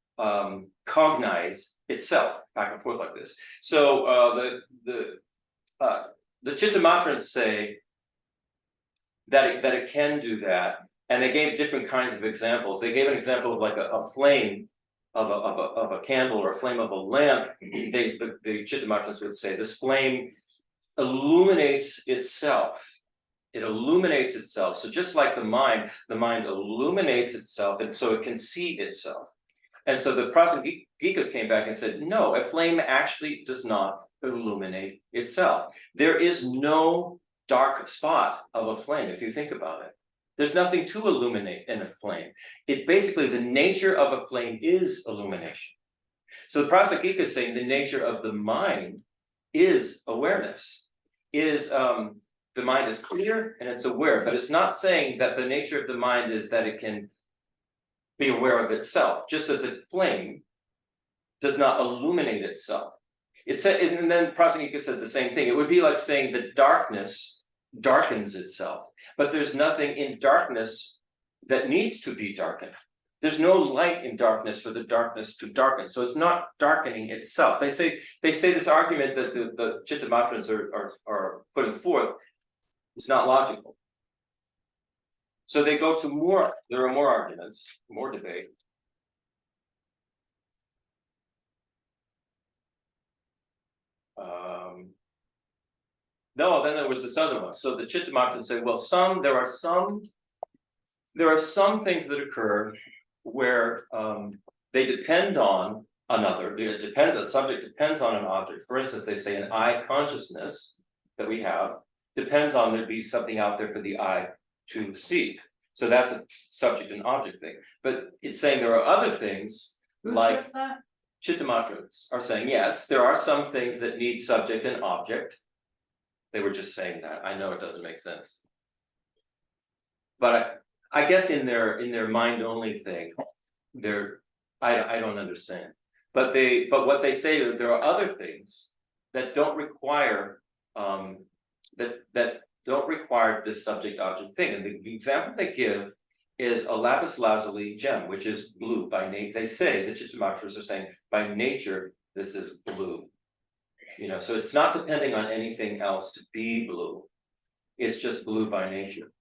cognize itself back and forth like this. So the Chittamatrins say that it can do that, and they gave different kinds of examples. They gave an example of like a flame of a candle or a flame of a lamp. The Chittamatrins would say this flame illuminates itself. It illuminates itself. So just like the mind illuminates itself, and so it can see itself. And so the Prasangikas came back and said, no, a flame actually does not illuminate itself. There is no dark spot of a flame, if you think about it. There's nothing to illuminate in a flame. It's basically the nature of a flame is illumination. So the Prasangika is saying the nature of the mind is awareness, is the mind is clear and it's aware, but it's not saying that the nature of the mind is that it can be aware of itself, just as a flame does not illuminate itself. It said, and then Prasangika said the same thing. It would be like saying that darkness darkens itself, but there's nothing in darkness that needs to be darkened. There's no light in darkness for the darkness to darken, so it's not darkening itself. They say this argument that the Chittamatrins are putting forth is not logical. So they go to more. There are more arguments, more debate. No, then there was this other one. So the Chittamatrins say, well, there are some things that occur where they depend on another. The subject depends on an object. For instance, they say an eye consciousness that we have depends on there be something out there for the eye to see. So that's a subject and object thing. But it's saying there are other things Who like says that? Chittamatrins are saying, yes, there are some things that need subject and object. They were just saying that. I know it doesn't make sense. But I guess in their mind only thing, I don't understand. But what they say is there are other things that don't require that don't require this subject object thing. And the example they give is a lapis lazuli gem, which is blue by nature. They say, the Chittamatras are saying, by nature, this is blue. So it's not depending on anything else to be blue. It's just blue by nature.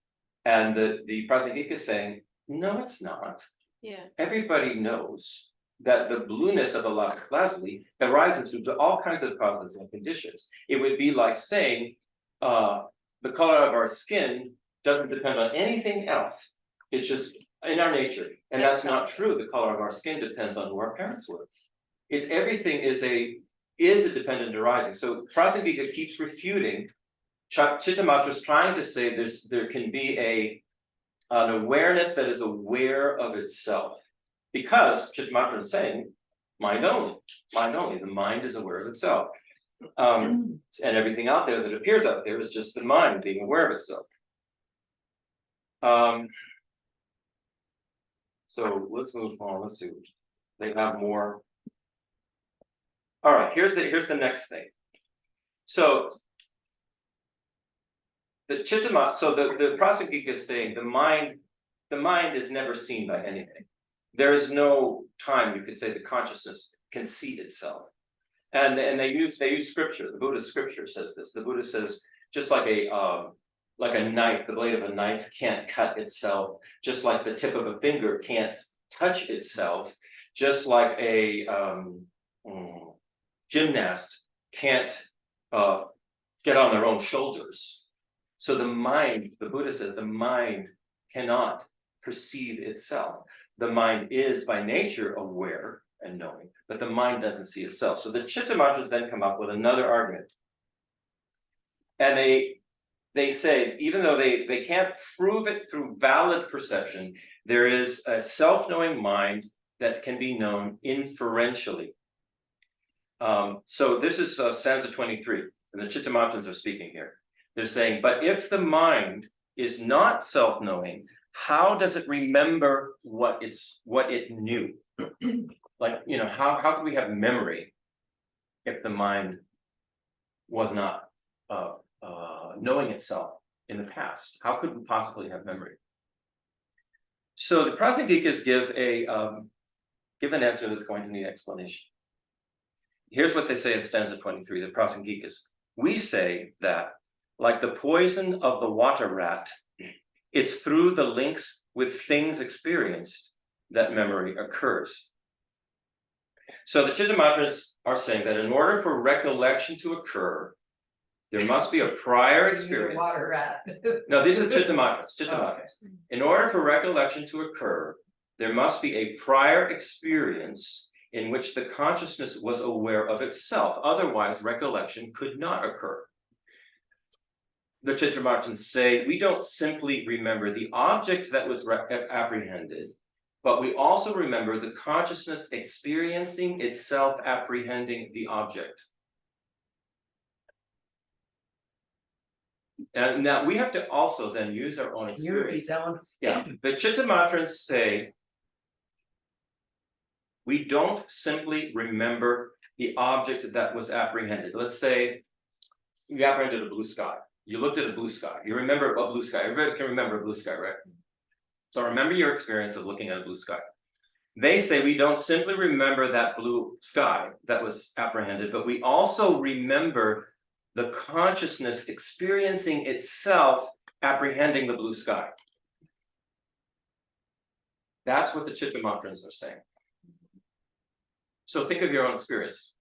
And the Prasangika is saying, no, it's not. Yeah. Everybody knows that the blueness of a lapis lazuli arises due to all kinds of causes and conditions. It would be like saying the color of our skin doesn't depend on anything else. It's just in our nature. And that's not true. The color of our skin depends on who our parents were. It's everything is a dependent arising. So Prasangika keeps refuting Chittamatra's trying to say there can be an awareness that is aware of itself. Because Chittamatra is saying, mind only. The mind is aware of itself. And everything out there that appears out there is just the mind being aware of itself. So let's move on. Let's see. They have more. All right, here's the next thing. So the Prasangika is saying the mind is never seen by anything. There is no time you could say the consciousness can see itself. And they use scripture. The Buddhist scripture says this. The Buddha says, just like a knife, the blade of a knife can't cut itself, just like the tip of a finger can't touch itself, just like a gymnast can't get on their own shoulders. So the mind, the Buddha says, the mind cannot perceive itself. The mind is by nature aware and knowing, but the mind doesn't see itself. So the Chittamatras then come up with another argument. And they say, even though they can't prove it through valid perception, there is a self-knowing mind that can be known inferentially. So this is stanza 23, and the Chittamatrins are speaking here. They're saying, but if the mind is not self-knowing, how does it remember what it knew? Like, how could we have memory if the mind was not knowing itself in the past? How could we possibly have memory? So the Prasangikas give an answer that's going to need explanation. Here's what they say in stanza 23, the Prasangikas. We say that, like the poison of the water rat, it's through the links with things experienced that memory occurs. So the Chittamatras are saying that in order for recollection to occur, there must be a prior experience. Water rat. No, these are Chittamatras. Oh, okay. In order for recollection to occur, there must be a prior experience in which the consciousness was aware of itself. Otherwise, recollection could not occur. The Chittamatrins say, we don't simply remember the object that was apprehended, but we also remember the consciousness experiencing itself apprehending the object. And now we have to also then use our own experience. You repeat that one? Yeah, the Chittamatrins say, we don't simply remember the object that was apprehended. Let's say you apprehended a blue sky. You looked at a blue sky. You remember a blue sky. Everybody can remember a blue sky, right? So remember your experience of looking at a blue sky. They say we don't simply remember that blue sky that was apprehended, but we also remember the consciousness experiencing itself apprehending the blue sky. That's what the Chittamatrins are saying. So think of your own experience.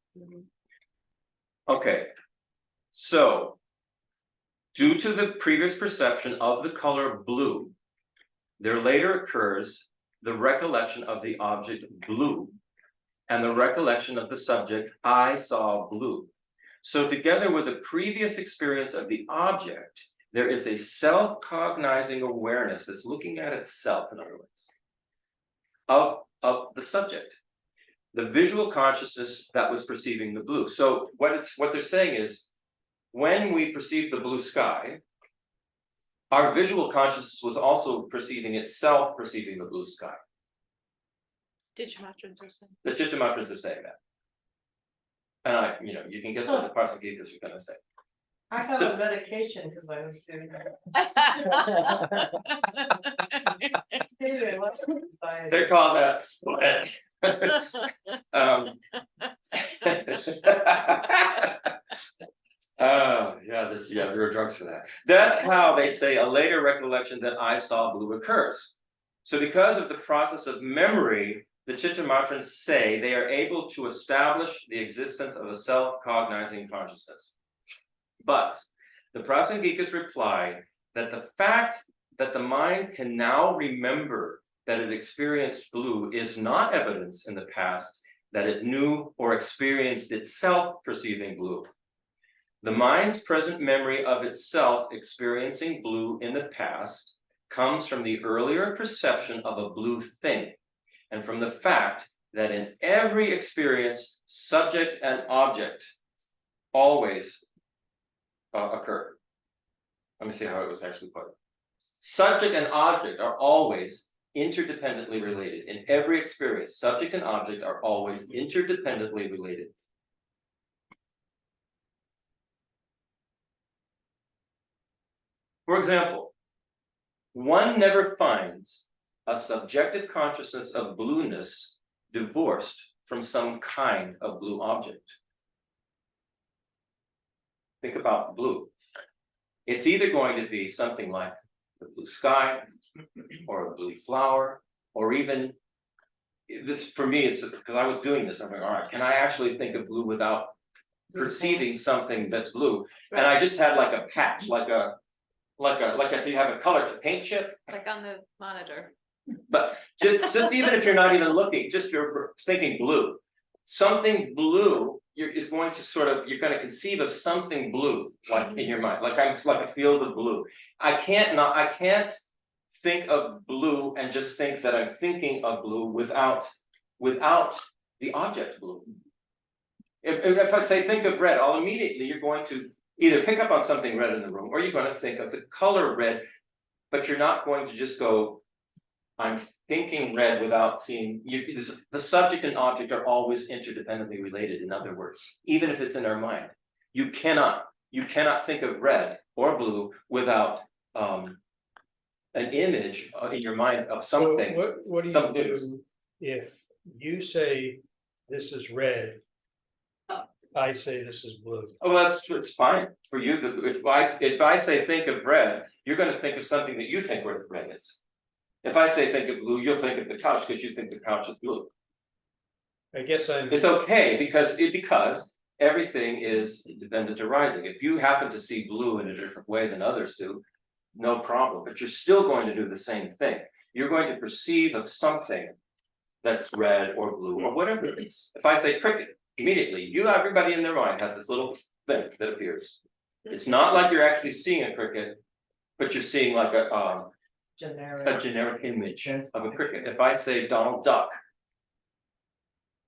Okay, so due to the previous perception of the color blue, there later occurs the recollection of the object blue and the recollection of the subject, I saw blue. So together with the previous experience of the object, there is a self-cognizing awareness that's looking at itself, in other words, of the subject, the visual consciousness that was perceiving the blue. So what they're saying is, when we perceive the blue sky, our visual consciousness was also perceiving itself perceiving the blue sky. Chittamatrins are saying. The Chittamatrins are saying that. And you can guess what the Prasangikas are gonna say. I got So- a medication because I was doing that. Anyway, what was I- They call that split. There are drugs for that. That's how they say a later recollection that I saw blue occurs. So because of the process of memory, the Chittamatrins say they are able to establish the existence of a self-cognizing consciousness. But the Prasangikas replied that the fact that the mind can now remember that it experienced blue is not evidence in the past that it knew or experienced itself perceiving blue. The mind's present memory of itself experiencing blue in the past comes from the earlier perception of a blue thing, and from the fact that in every experience, subject and object always occur. Let me see how it was actually put. Subject and object are always interdependently related. In every experience, subject and object are always interdependently related. For example, one never finds a subjective consciousness of blueness divorced from some kind of blue object. Think about blue. It's either going to be something like the blue sky, or a blue flower, or even this, for me, it's because I was doing this. I'm like, all right, can I actually think of blue without perceiving something that's blue? And I just had like a patch, like if you have a color to paint chip. Like on the monitor. But just even if you're not even looking, just you're thinking blue, something blue is going to you're going to conceive of something blue, like in your mind, like a field of blue. I can't think of blue and just think that I'm thinking of blue without the object blue. If I say think of red, you're going to either pick up on something red in the room, or you're going to think of the color red, but you're not going to just go, I'm thinking red without seeing. The subject and object are always interdependently related. In other words, even if it's in our mind, you cannot think of red or blue without an image in your mind of something. So what do you something. do if you say this is red? I say this is blue. Oh, it's fine for you. If I say think of red, you're going to think of something that you think where the red is. If I say think of blue, you'll think of the couch because you think the couch is blue. I guess It's okay because everything is dependent arising. If you happen to see blue in a different way than others do, no problem. But you're still going to do the same thing. You're going to perceive of something that's red or blue or whatever it is. If I say cricket, immediately everybody in their mind has this little thing that appears. It's not like you're actually seeing a cricket, but you're seeing like a generic image of a cricket. If I say Donald Duck,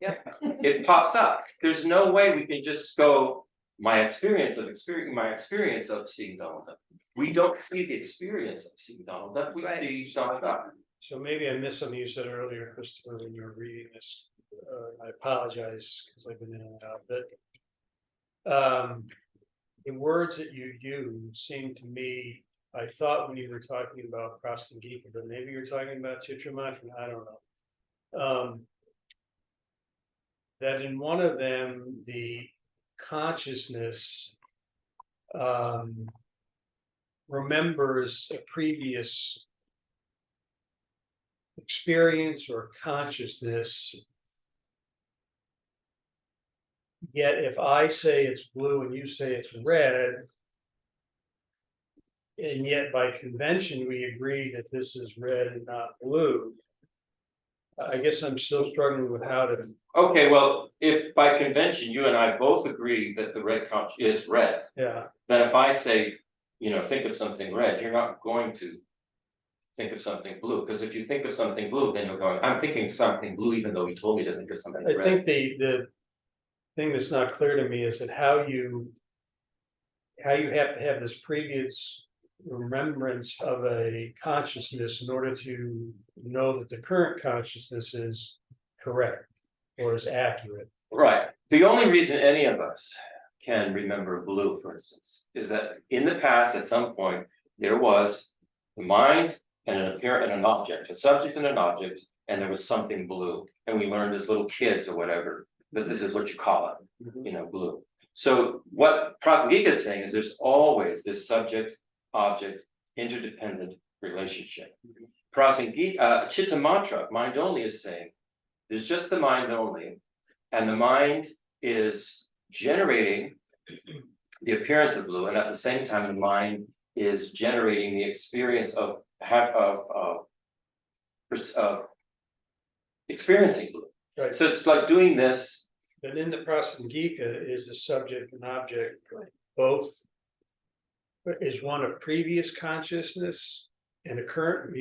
it pops up. There's no way we can just go my experience of seeing Donald Duck. We don't see the experience of seeing Donald Duck. We see Donald Duck. So maybe I missed something you said earlier, Christopher, when you were reading this. I apologize because I've been in and out. But the words that you use seem to me, I thought when you were talking about Prasangika, but maybe you're talking about Chittamatra, I don't know. That in one of them, the consciousness remembers a previous experience or consciousness. Yet if I say it's blue and you say it's red, and yet by convention we agree that this is red and not blue, I guess I'm still struggling with how to. Okay, well, if by convention you and I both agree that the red couch is red, Yeah. then if I say, think of something red, you're not going to think of something blue. Because if you think of something blue, then you're going, I'm thinking something blue, even though you told me to think of something I red. think the thing that's not clear to me is that how you how you have to have this previous remembrance of a consciousness in order to know that the current consciousness is correct or is accurate. Right. The only reason any of us can remember blue, for instance, is that in the past, at some point, there was the mind and an object, a subject and an object, and there was something blue. And we learned as little kids or whatever, that this is what you call it, blue. So what Prasangika is saying is there's always this subject, object, interdependent relationship. Prasangika, Chittamatra, mind only, is saying there's just the mind only, and the mind is generating the appearance of blue, and at the same time, the mind is generating the experience of experiencing blue. Right. So it's like doing this. And in the Prasangika is the subject and object, both. Is one a previous consciousness and the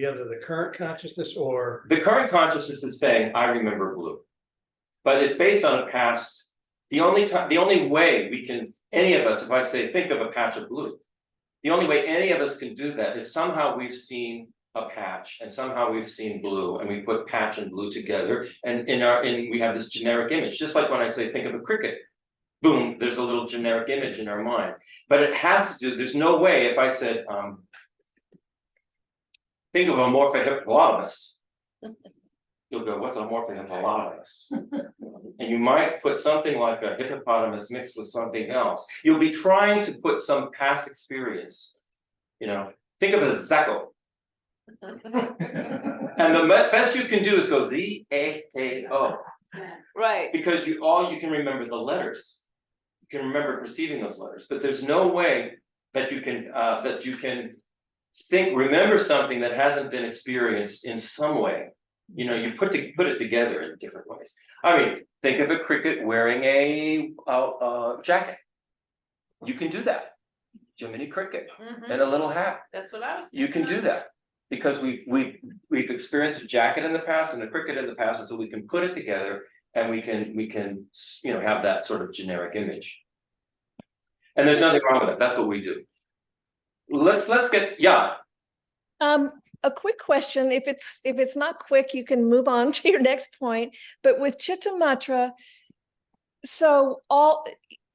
other the current consciousness, or? The current consciousness is saying, I remember blue. But it's based on a past. The only way we can, any of us, if I say, think of a patch of blue, the only way any of us can do that is somehow we've seen a patch and somehow we've seen blue, and we put patch and blue together, and we have this generic image. Just like when I say, think of a cricket, boom, there's a little generic image in our mind. But it has to do, there's no way if I said, think of a morphohippopotamus, you'll go, what's a morphohippopotamus? And you might put something like a hippopotamus mixed with something else. You'll be trying to put some past experience, think of a Zeko. And the best you can do is go Z-A-K-O. Right. Because you can remember the letters. You can remember perceiving those letters, but there's no way that you can remember something that hasn't been experienced in some way. You put it together in different ways. I mean, think of a cricket wearing a jacket. You can do that. Jiminy Cricket and a little hat. That's what I was You can do that because we've experienced a jacket in the past and a cricket in the past, and so we can put it together and we can have that sort of generic image. And there's nothing wrong with it. That's what we do. Let's get A quick question. If it's not quick, you can move on to your next point. But with Chittamatra, so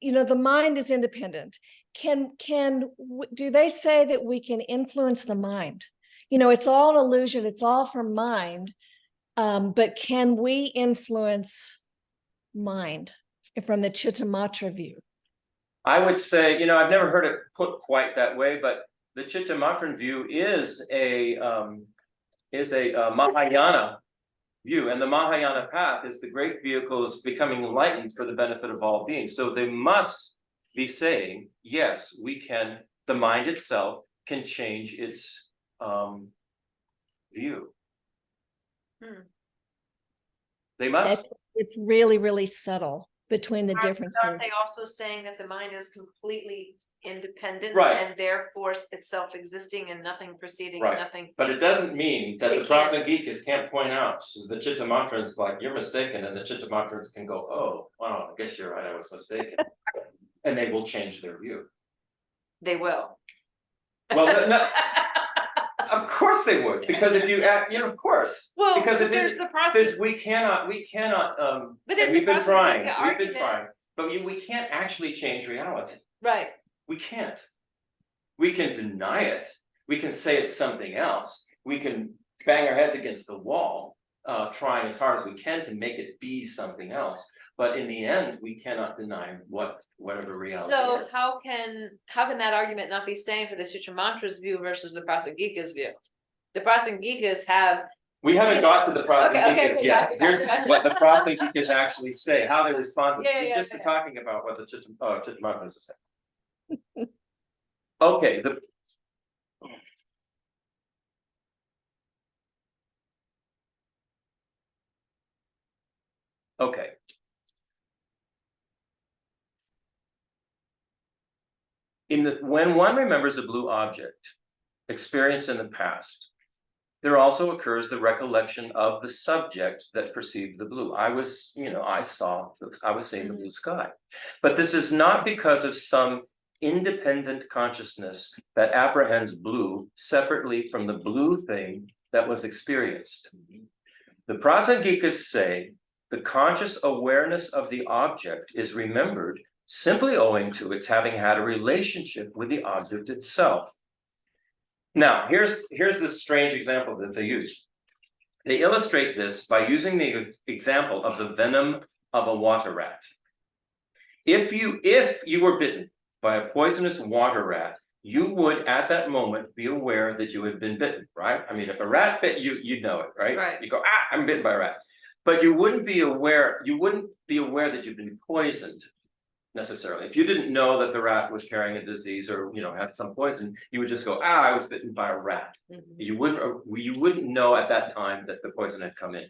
the mind is independent. Do they say that we can influence the mind? It's all an illusion. It's all from mind. But can we influence mind from the Chittamatra view? I would say, I've never heard it put quite that way, but the Chittamatrin view is a Mahayana view, and the Mahayana path is the great vehicles becoming enlightened for the benefit of all beings. So they must be saying, yes, we can. The mind itself can change its view. They must. It's really, really subtle between the differences. Aren't they also saying that the mind is completely independent, Right, and therefore it's self-existing and nothing preceding right, and nothing? But it doesn't mean that It the can't. Prasangikas can't point out to the Chittamatrins, like, you're mistaken, and the Chittamatrins can go, oh, wow, I guess you're right, I was mistaken. And they will change their view. They will. Well, no, of course they would, because if you act, of course. Well, Because if there's the process. we cannot, But there's and we've the been trying, argument. but we can't actually change reality. Right. We can't. We can deny it. We can say it's something else. We can bang our heads against the wall, trying as hard as we can to make it be something else. But in the end, we cannot deny whatever reality So is. how can that argument not be saying for the Chittamatra's view versus the Prasangika's view? The Prasangikas have. We haven't got to the Prasangikas okay, yet. gotcha, Here's gotcha. what the Prasangikas actually say, how they respond. Yeah, We're yeah, just yeah. talking about what the Chittamatrins are saying. Okay, okay. When one remembers a blue object experienced in the past, there also occurs the recollection of the subject that perceived the blue. I was seeing the blue sky. But this is not because of some independent consciousness that apprehends blue separately from the blue thing that was experienced. The Prasangikas say the conscious awareness of the object is remembered simply owing to its having had a relationship with the object itself. Now, here's this strange example that they use. They illustrate this by using the example of the venom of a water rat. If you were bitten by a poisonous water rat, you would at that moment be aware that you had been bitten, right? I mean, if a rat bit you, you'd know it, right? Right. You go, I'm bitten by a rat. But you wouldn't be aware that you've been poisoned necessarily. If you didn't know that the rat was carrying a disease or had some poison, you would just go, I was bitten by a rat. You wouldn't know at that time that the poison had come in.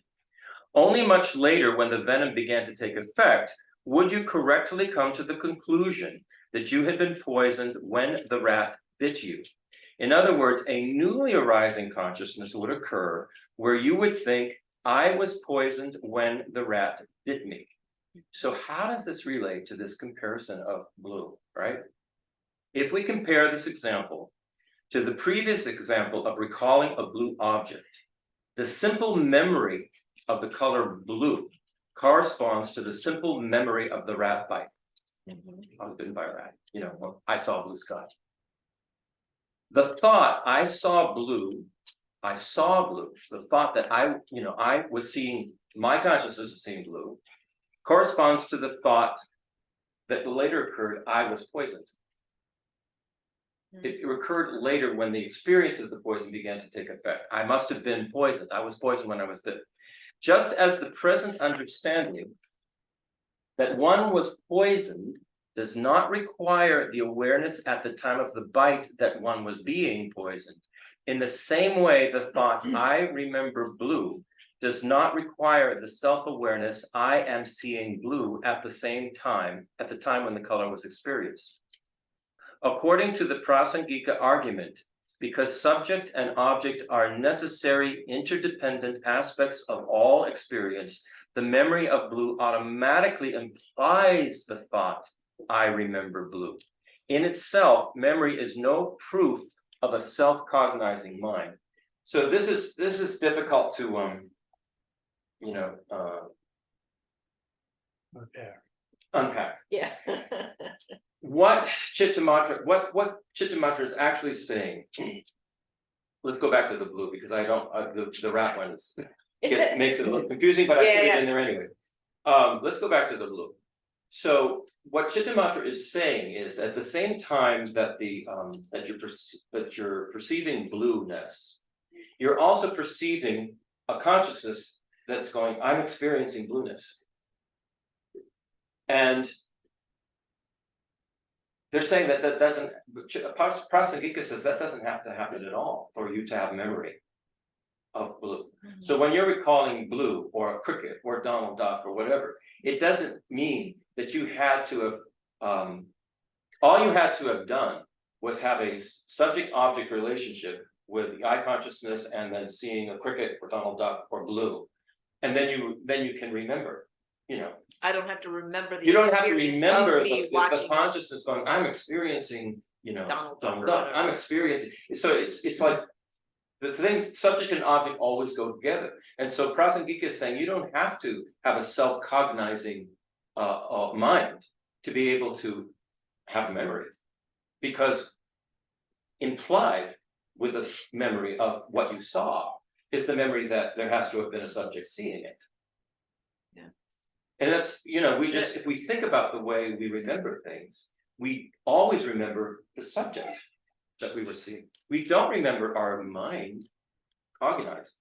Only much later, when the venom began to take effect, would you correctly come to the conclusion that you had been poisoned when the rat bit you. In other words, a newly arising consciousness would occur where you would think, I was poisoned when the rat bit me. So how does this relate to this comparison of blue, right? If we compare this example to the previous example of recalling a blue object, the simple memory of the color blue corresponds to the simple memory of the rat bite. I was bitten by a rat, I saw blue sky. The thought, I saw blue, the thought that I was seeing, my consciousness was seeing blue, corresponds to the thought that later occurred, I was poisoned. It occurred later when the experience of the poison began to take effect. I must have been poisoned. I was poisoned when I was bitten. Just as the present understanding that one was poisoned does not require the awareness at the time of the bite that one was being poisoned. In the same way, the thought, I remember blue, does not require the self-awareness, I am seeing blue at the same time, at the time when the color was experienced. According to the Prasangika argument, because subject and object are necessary interdependent aspects of all experience, the memory of blue automatically implies the thought, I remember blue. In itself, memory is no proof of a self-cognizing mind. So this is difficult to unpack. Yeah. What Chittamatra is actually saying. Let's go back to the blue because I don't the rat one makes it a little confusing, but I put it in there anyway. Let's go back to the blue. So what Chittamatra is saying is at the same time that that you're perceiving blueness, you're also perceiving a consciousness that's going, I'm experiencing blueness. And they're saying that doesn't, Prasangika says that doesn't have to happen at all for you to have memory of blue. So when you're recalling blue or a cricket or Donald Duck or whatever, it doesn't mean that you had to have, all you had to have done was have a subject-object relationship with the eye consciousness and then seeing a cricket or Donald Duck or blue. And then you can remember, I don't have to remember the you don't have to experience remember of me the watching consciousness going, I'm experiencing, Donald Donald Duck or Duck. whatever. I'm experiencing. So it's like the things, subject and object always go together. And so Prasangika is saying you don't have to have a self-cognizing mind to be able to have memory, because implied with the memory of what you saw is the memory that there has to have been a subject seeing it. Yeah. And that's, if we think about the way we remember things, we always remember the subject that we were seeing. We don't remember our mind cognized.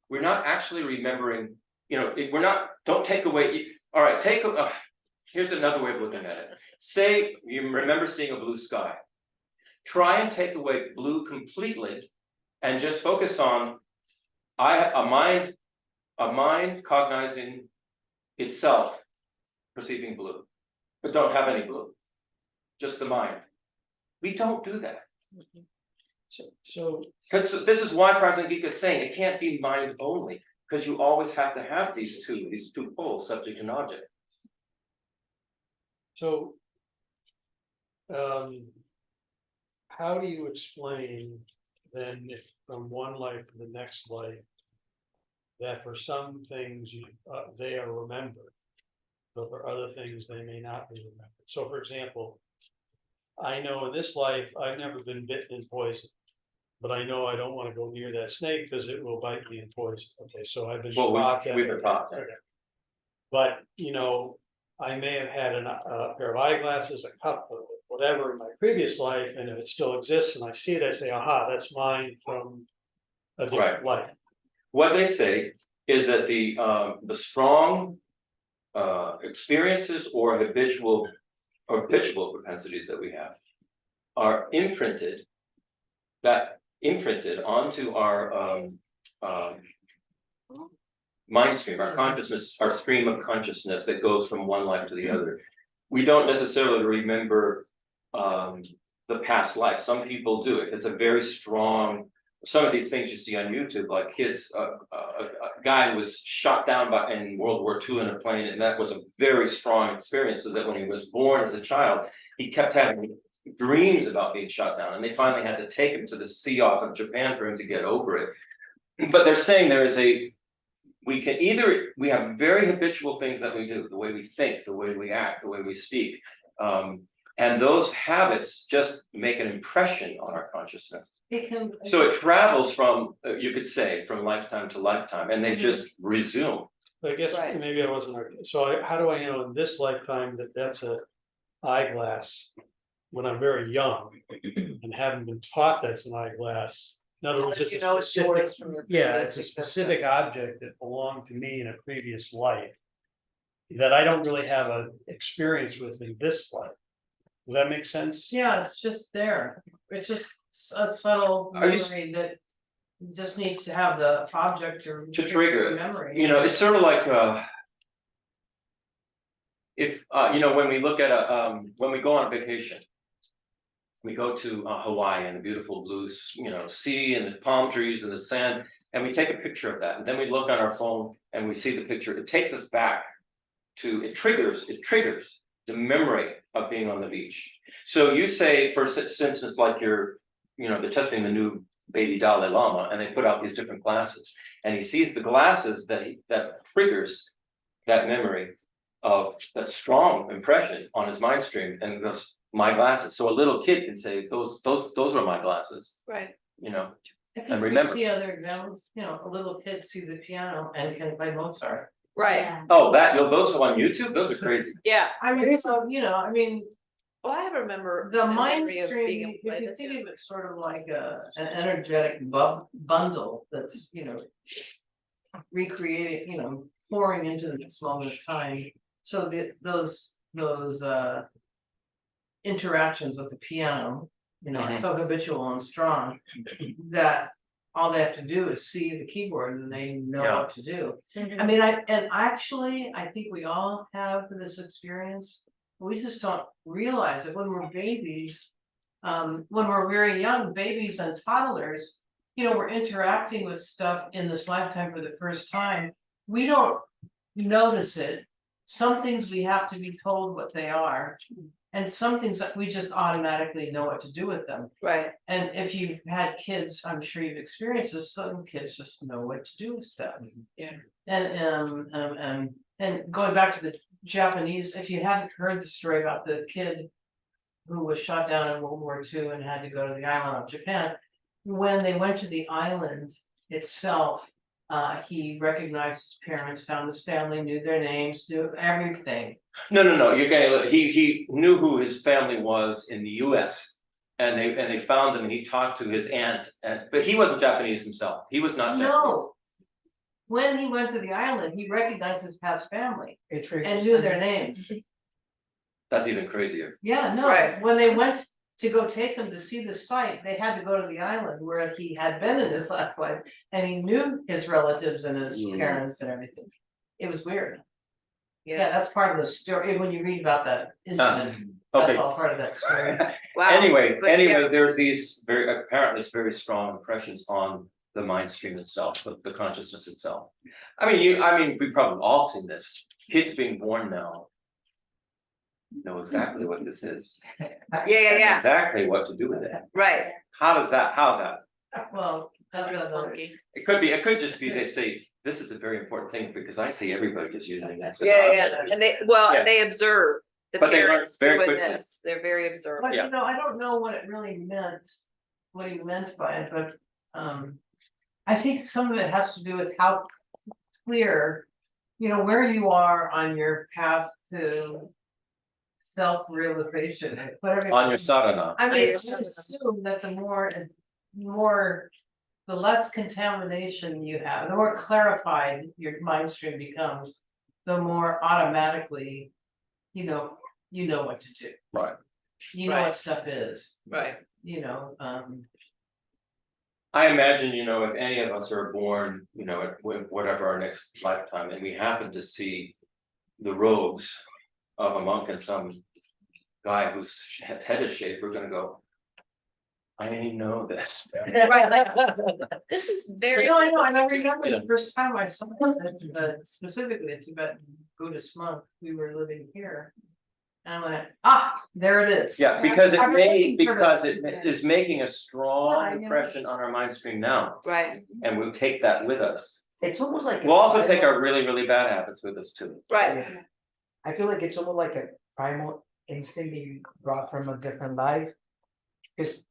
We're not actually remembering, don't take away, all right, here's another way of looking at it. Say you remember seeing a blue sky. Try and take away blue completely and just focus on a mind cognizing itself perceiving blue, but don't have any blue, just the mind. We don't do that. So Because this is why Prasangika is saying it can't be mind only, because you always have to have these two poles, subject and object. So How do you explain then if from one life to the next life, that for some things they are remembered, but for other things they may not be remembered? So for example, I know in this life, I've never been bitten and poisoned, but I know I don't want to go near that snake because it will bite me and poison. Okay, so I've been Well, taught that. we've been taught that. Okay. But, I may have had a pair of eyeglasses, a cup, or whatever in my previous life, and if it still exists and I see it, I say, aha, that's mine from a different life. What they say is that the strong experiences or habitual propensities that we have are imprinted onto our mind stream, our consciousness, our stream of consciousness that goes from one life to the other. We don't necessarily remember the past life. Some people do. If it's a very strong, some of these things you see on YouTube, like kids, a guy was shot down in World War II in a plane, and that was a very strong experience. So that when he was born as a child, he kept having dreams about being shot down, and they finally had to take him to the sea off of Japan for him to get over it. But they're saying we have very habitual things that we do, the way we think, the way we act, the way we speak. And those habits just make an impression on our consciousness. So it travels from, you could say, from lifetime to lifetime, and they just resume. I guess Right. maybe I wasn't, so how do I know in this lifetime that that's a eyeglass when I'm very young and haven't been taught that's an eyeglass? In other words, it's a specific, it's a specific object that belonged to me in a previous life that I don't really have an experience with in this life. Does that make sense? Yeah, it's just there. It's just a subtle Are you memory that just needs to have the object to trigger it. memory. It's sort of like if when we look at when we go on vacation, we go to Hawaii and the beautiful blue sea and the palm trees and the sand, and we take a picture of that, and then we look on our phone and we see the picture. It takes us back to, it triggers the memory of being on the beach. So you say, for instance, like they're testing the new baby Dalai Lama, and they put out these different glasses, and he sees the glasses that triggers that memory of that strong impression on his mind stream, and goes, my glasses. So a little kid can say, those are my glasses. Right. I think and remember. we see other examples, a little kid sees a piano and can play Mozart. Right. Oh, those are on YouTube? Those are crazy. Yeah. I mean, Well, I remember the a mind memory of being stream, able to if play you this, think yeah. of it sort of like an energetic bundle that's, recreating, pouring into the next moment of time. So those interactions with the piano, are so habitual and strong that all they have to do is see the keyboard and they know what to do. I mean, I think we all have this experience. We just don't realize it when we're babies. When we're very young, babies and toddlers, we're interacting with stuff in this lifetime for the first time. We don't notice it. Some things we have to be told what they are. And some things that we just automatically know what to do with them. Right. And if you've had kids, I'm sure you've experienced this, some kids just know what to do with stuff. Yeah. And going back to the Japanese, if you hadn't heard the story about the kid who was shot down in World War II and had to go to the island of Japan, when they went to the island itself, he recognized his parents, found his family, knew their names, knew everything. No. You're getting. He knew who his family was in the U.S. and they found them, and he talked to his aunt. But he wasn't Japanese himself. He was not Japanese. No. When he went to the island, he recognized his past family It and triggers knew their names. That's even crazier. Yeah, no, Right. when they went to go take him to see the site, they had to go to the island where he had been in his last life, and he knew his relatives and his parents and everything. It was weird. Yeah, that's part of the story, when you read about that incident, that's Okay. all part of that story. Wow. Anyway, But yeah. there's these very strong impressions on the mind stream itself, the consciousness itself. I mean, we've probably all seen this. Kids being born now, know exactly what this is. Yeah. Exactly what to do with it. Right. How's that? Well, that's Real another. funky. It could just be they say, this is a very important thing because I see everybody just using this. Yeah. And they, well, Yeah. they observe the But they learn parents very doing quickly. this. They're very observant. But Yeah. you know, I don't know what it really meant, what he meant by it, but I think some of it has to do with how clear, you know, where you are on your path to self-realization, whatever. On your sadhana. I On mean, your I sadhana. assume that the more, the less contamination you have, the more clarified your mind stream becomes, the more automatically, you know what to do. Right. You know what Right. stuff is, Right. you know, I imagine, you know, if any of us are born, you know, at whatever our next lifetime, and we happen to see the robes of a monk and some guy whose head is shaved, we're gonna go, I know this. Right, like, this is very. I know, and I remember Yeah. the first time I saw it, specifically a Tibetan Buddhist monk, we were living here. And I went, there it is. Yeah, because I've been looking for because this. it is making a Yeah, strong I know. impression on our mind stream now, Right, and we'll take that with us. It's almost like. a We'll also take primal- our really, really bad habits with us too. right. Yeah. I feel like it's almost like a primal instinct that you brought from a different life. Because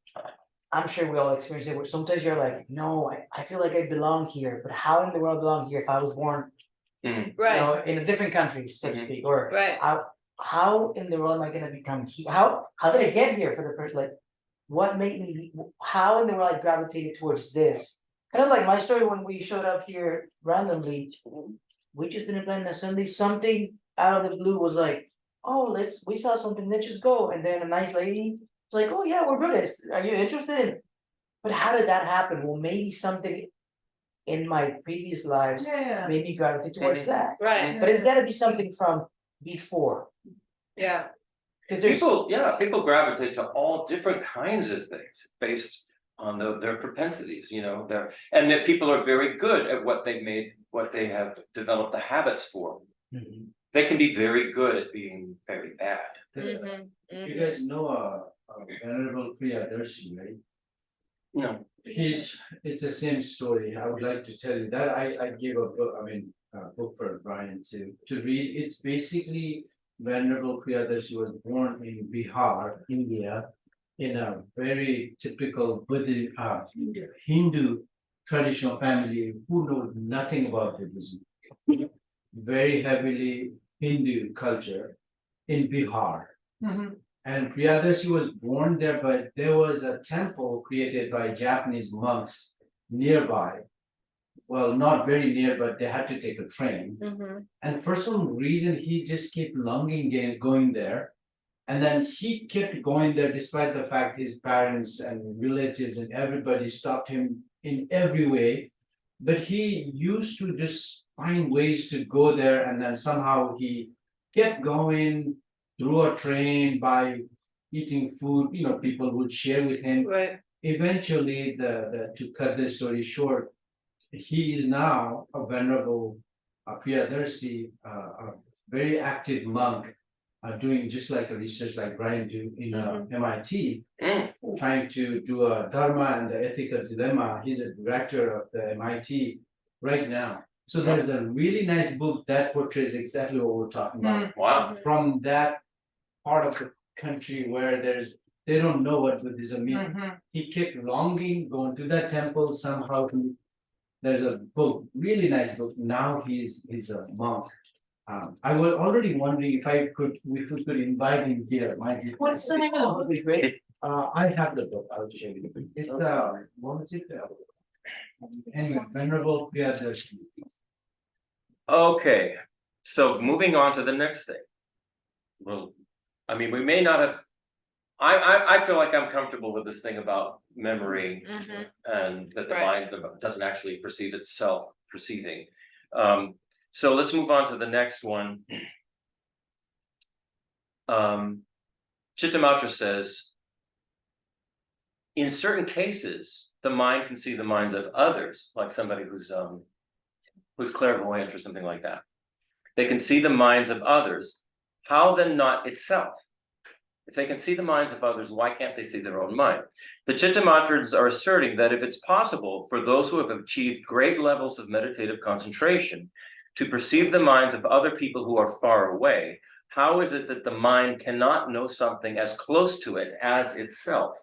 I'm sure we all experience it, where sometimes you're like, no, I feel like I belong here, but how in the world belong here if I was born, you Right, know, in a different country, so to Mhm. speak, or right. how in the world am I gonna become here? How did I get here for the first, like, what made me, how in the world I gravitated towards this? Kind of like my story when we showed up here randomly, we just didn't plan, and suddenly something out of the blue was like, oh, we saw something, let's just go, and then a nice lady was like, oh yeah, we're Buddhist, are you interested? But how did that happen? Well, maybe something in my previous lives Yeah. made me gravitate towards that, Right, but it's gotta be something from before, yeah, because there's. People gravitate to all different kinds of things based on their propensities, you know, and that people are very good at what they have developed the habits for. Mhm. They can be very good at being very bad. mhm, You guys know Venerable Priyadarshi, right? No. It's the same story. I would like to tell you that I gave a book, book for Brian to read. It's basically Venerable Priyadarshi was born in Bihar, India, in a very typical Buddhist, Hindu traditional family who knows nothing about Buddhism. Very heavily Hindu culture in Bihar. Mhm. And Priyadarshi was born there, but there was a temple created by Japanese monks nearby. Well, not very near, but they had to take a train. mhm. And for some reason, he just kept longing and going there. And then he kept going there despite the fact his parents and relatives and everybody stopped him in every way. But he used to just find ways to go there, and then somehow he kept going through a train by eating food, you know, people would share with him. Right, Eventually, to cut the story short, he is now a venerable Priyadarshi, a very active monk, doing just like a research like Brian do in MIT, trying to do a Dharma and the ethical dilemma. He's a director of the MIT right now. So there's a really nice book that portrays exactly what we're talking about. Wow. From that part of the country where they don't know what Buddhism means. Mhm. He kept longing, going to that temple, somehow there's a book, really nice book. Now he's a monk. I was already wondering if we could invite him here. What's the name of the book? Would be great. I have the book, I'll show you. It's what was it? Anyway, Venerable Priyadarshi. Okay, so moving on to the next thing. Well, I mean, we may not have. I feel like I'm comfortable with this thing about memory mhm. and that the Right. mind doesn't actually perceive itself perceiving. So let's move on to the next one. Chittamatra says, in certain cases, the mind can see the minds of others, like somebody who's clairvoyant or something like that. They can see the minds of others, how then not itself? If they can see the minds of others, why can't they see their own mind? The Chittamatrins are asserting that if it's possible for those who have achieved great levels of meditative concentration to perceive the minds of other people who are far away, how is it that the mind cannot know something as close to it as itself?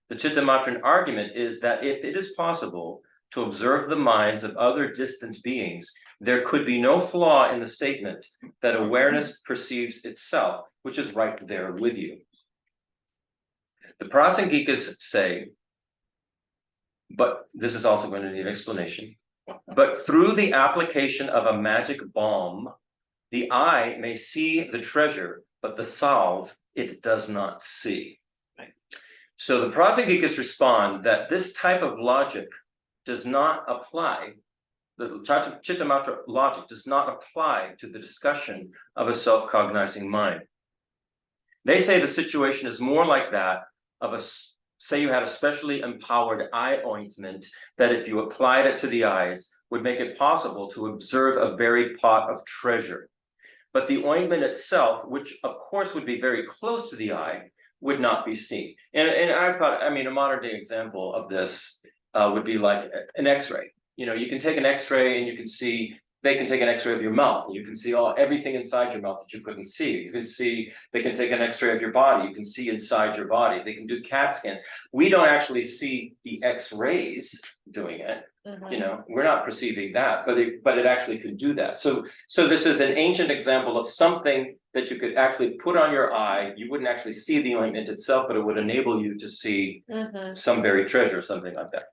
The Chittamatrin argument is that if it is possible to observe the minds of other distant beings, there could be no flaw in the statement that awareness perceives itself, which is right there with you. The Prasangikas say, but this is also going to need explanation, but through the application of a magic balm, the eye may see the treasure, but the salve it does not see. So the Prasangikas respond that this type of logic does not apply, the Chittamatra logic does not apply to the discussion of a self-cognizing mind. They say the situation is more like that of say you had a specially empowered eye ointment that if you applied it to the eyes would make it possible to observe a buried pot of treasure. But the ointment itself, which of course would be very close to the eye, would not be seen. And I thought, I mean, a modern day example of this would be like an X-ray. You know, you can take an X-ray and you can see, they can take an X-ray of your mouth and you can see everything inside your mouth that you couldn't see. You can see, they can take an X-ray of your body, you can see inside your body, they can do CAT scans. We don't actually see the X-rays doing it. You know, we're not perceiving that, but it actually could do that. So this is an ancient example of something that you could actually put on your eye. You wouldn't actually see the ointment itself, but it would enable you to see some buried treasure or something like that.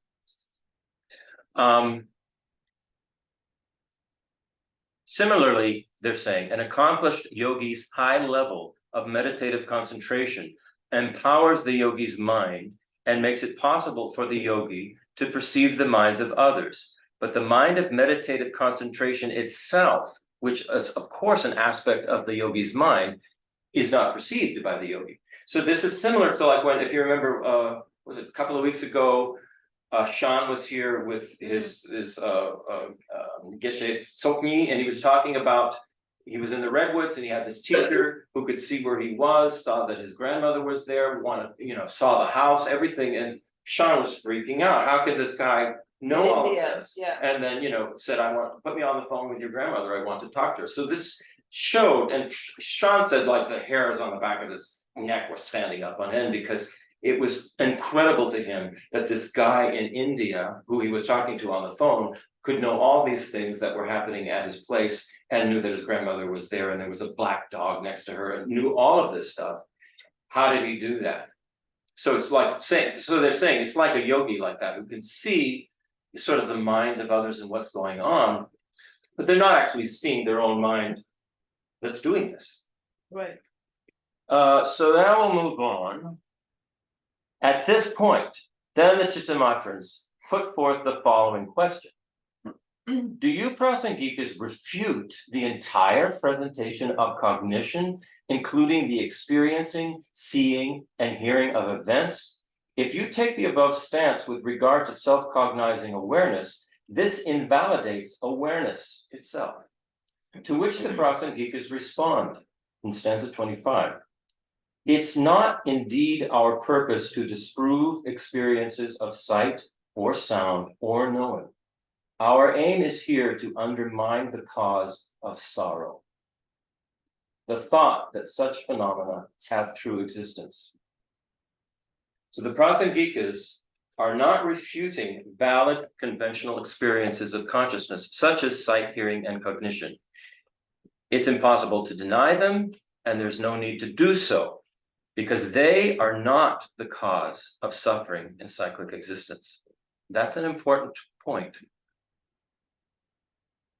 Similarly, they're saying an accomplished yogi's high level of meditative concentration empowers the yogi's mind and makes it possible for the yogi to perceive the minds of others. But the mind of meditative concentration itself, which is of course an aspect of the yogi's mind, is not perceived by the yogi. So this is similar to like when, if you remember, was it a couple of weeks ago, Sean was here with his Geshe Sokni, and he was talking about, he was in the redwoods and he had this teacher who could see where he was, saw that his grandmother was there, saw the house, everything, and Sean was freaking out. How could this guy know all of this? Yeah. And then, said, put me on the phone with your grandmother. I want to talk to her. So this showed, and Sean said like the hairs on the back of his neck were standing up on end because it was incredible to him that this guy in India who he was talking to on the phone could know all these things that were happening at his place and knew that his grandmother was there and there was a black dog next to her and knew all of this stuff. How did he do that? So it's like they're saying it's like a yogi like that who can see sort of the minds of others and what's going on, but they're not actually seeing their own mind that's doing this. Right. So now we'll move on. At this point, then the Chittamatrins put forth the following question. Do you Prasangikas refute the entire presentation of cognition, including the experiencing, seeing, and hearing of events? If you take the above stance with regard to self-cognizing awareness, this invalidates awareness itself. To which the Prasangikas respond in stanza 25. It's not indeed our purpose to disprove experiences of sight or sound or knowing. Our aim is here to undermine the cause of sorrow, the thought that such phenomena have true existence. So the Prasangikas are not refuting valid conventional experiences of consciousness, such as sight, hearing, and cognition. It's impossible to deny them, and there's no need to do so, because they are not the cause of suffering in cyclic existence. That's an important point.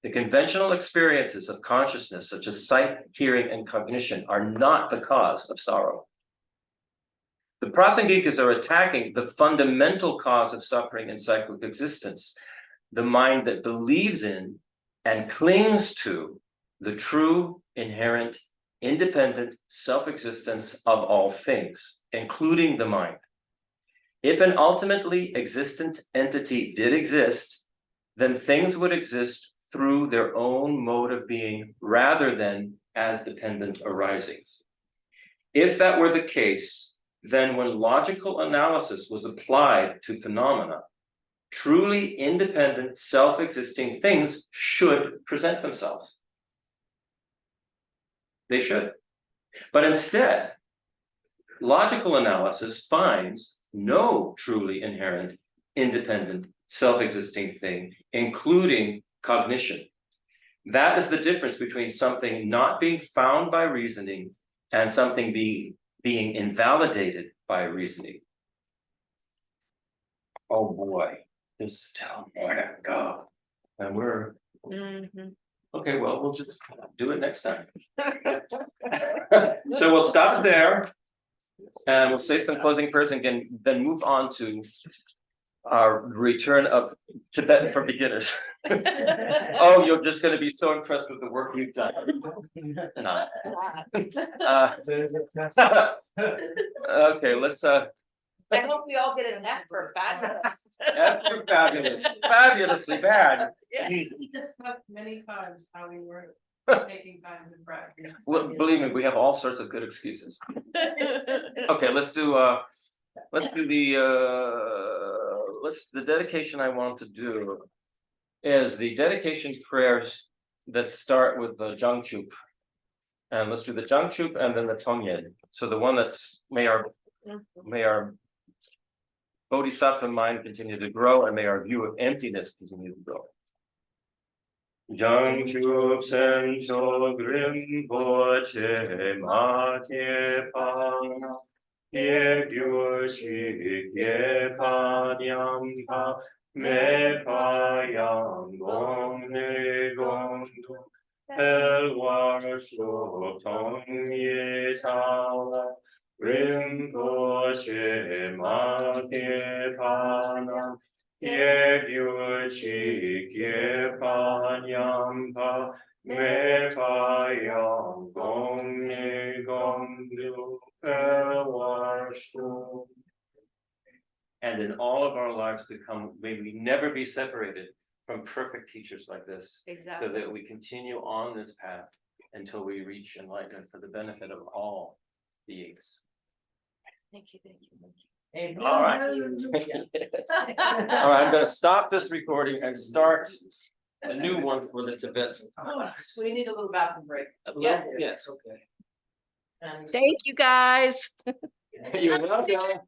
The conventional experiences of consciousness, such as sight, hearing, and cognition, are not the cause of sorrow. The Prasangikas are attacking the fundamental cause of suffering in cyclic existence, the mind that believes in and clings to the true, inherent, independent self-existence of all things, including the mind. If an ultimately existent entity did exist, then things would exist through their own mode of being rather than as dependent arisings. If that were the case, then when logical analysis was applied to phenomena, truly independent, self-existing things should present themselves. They should. But instead, logical analysis finds no truly inherent, independent, self-existing thing, including cognition. That is the difference between something not being found by reasoning and something being invalidated by reasoning. Oh boy, there's still more to go. And we're okay, well, we'll just do it next time. So we'll stop there and we'll say some closing prayers and then move on to our return of Tibetan for beginners. Oh, you're just going to be so impressed with the work we've done. No. Okay, let's I hope we all get an F for fabulous. F for fabulous, fabulously bad. We discussed many times how we were taking time to practice. Well, believe me, we have all sorts of good excuses. Okay, let's do the dedication I want to do is the dedication prayers that start with the Jangchup. And let's do the Jangchup and then the Tongyen. So the one that's may our Bodhisattva mind continue to grow and may our view of emptiness continue to grow. Jangchup sencho grimpoche ma kyepa Yegyushi Gyepanyampa Mepayam Gomne Gondu Elwarsho Tongye Rinpoche Makepana Yegyuchi Gyepanyampa Mepayam Gomne Gondu And in all of our lives to come, may we never be separated from perfect teachers like this, Exactly. so that we continue on this path until we reach enlightenment for the benefit of all beings. Thank you, thank you, thank you. All right. All right, I'm going to stop this recording and start a new one for the Tibetan. So we need a little bathroom break. Yeah. Yes, okay. And Thank you, guys. You're welcome.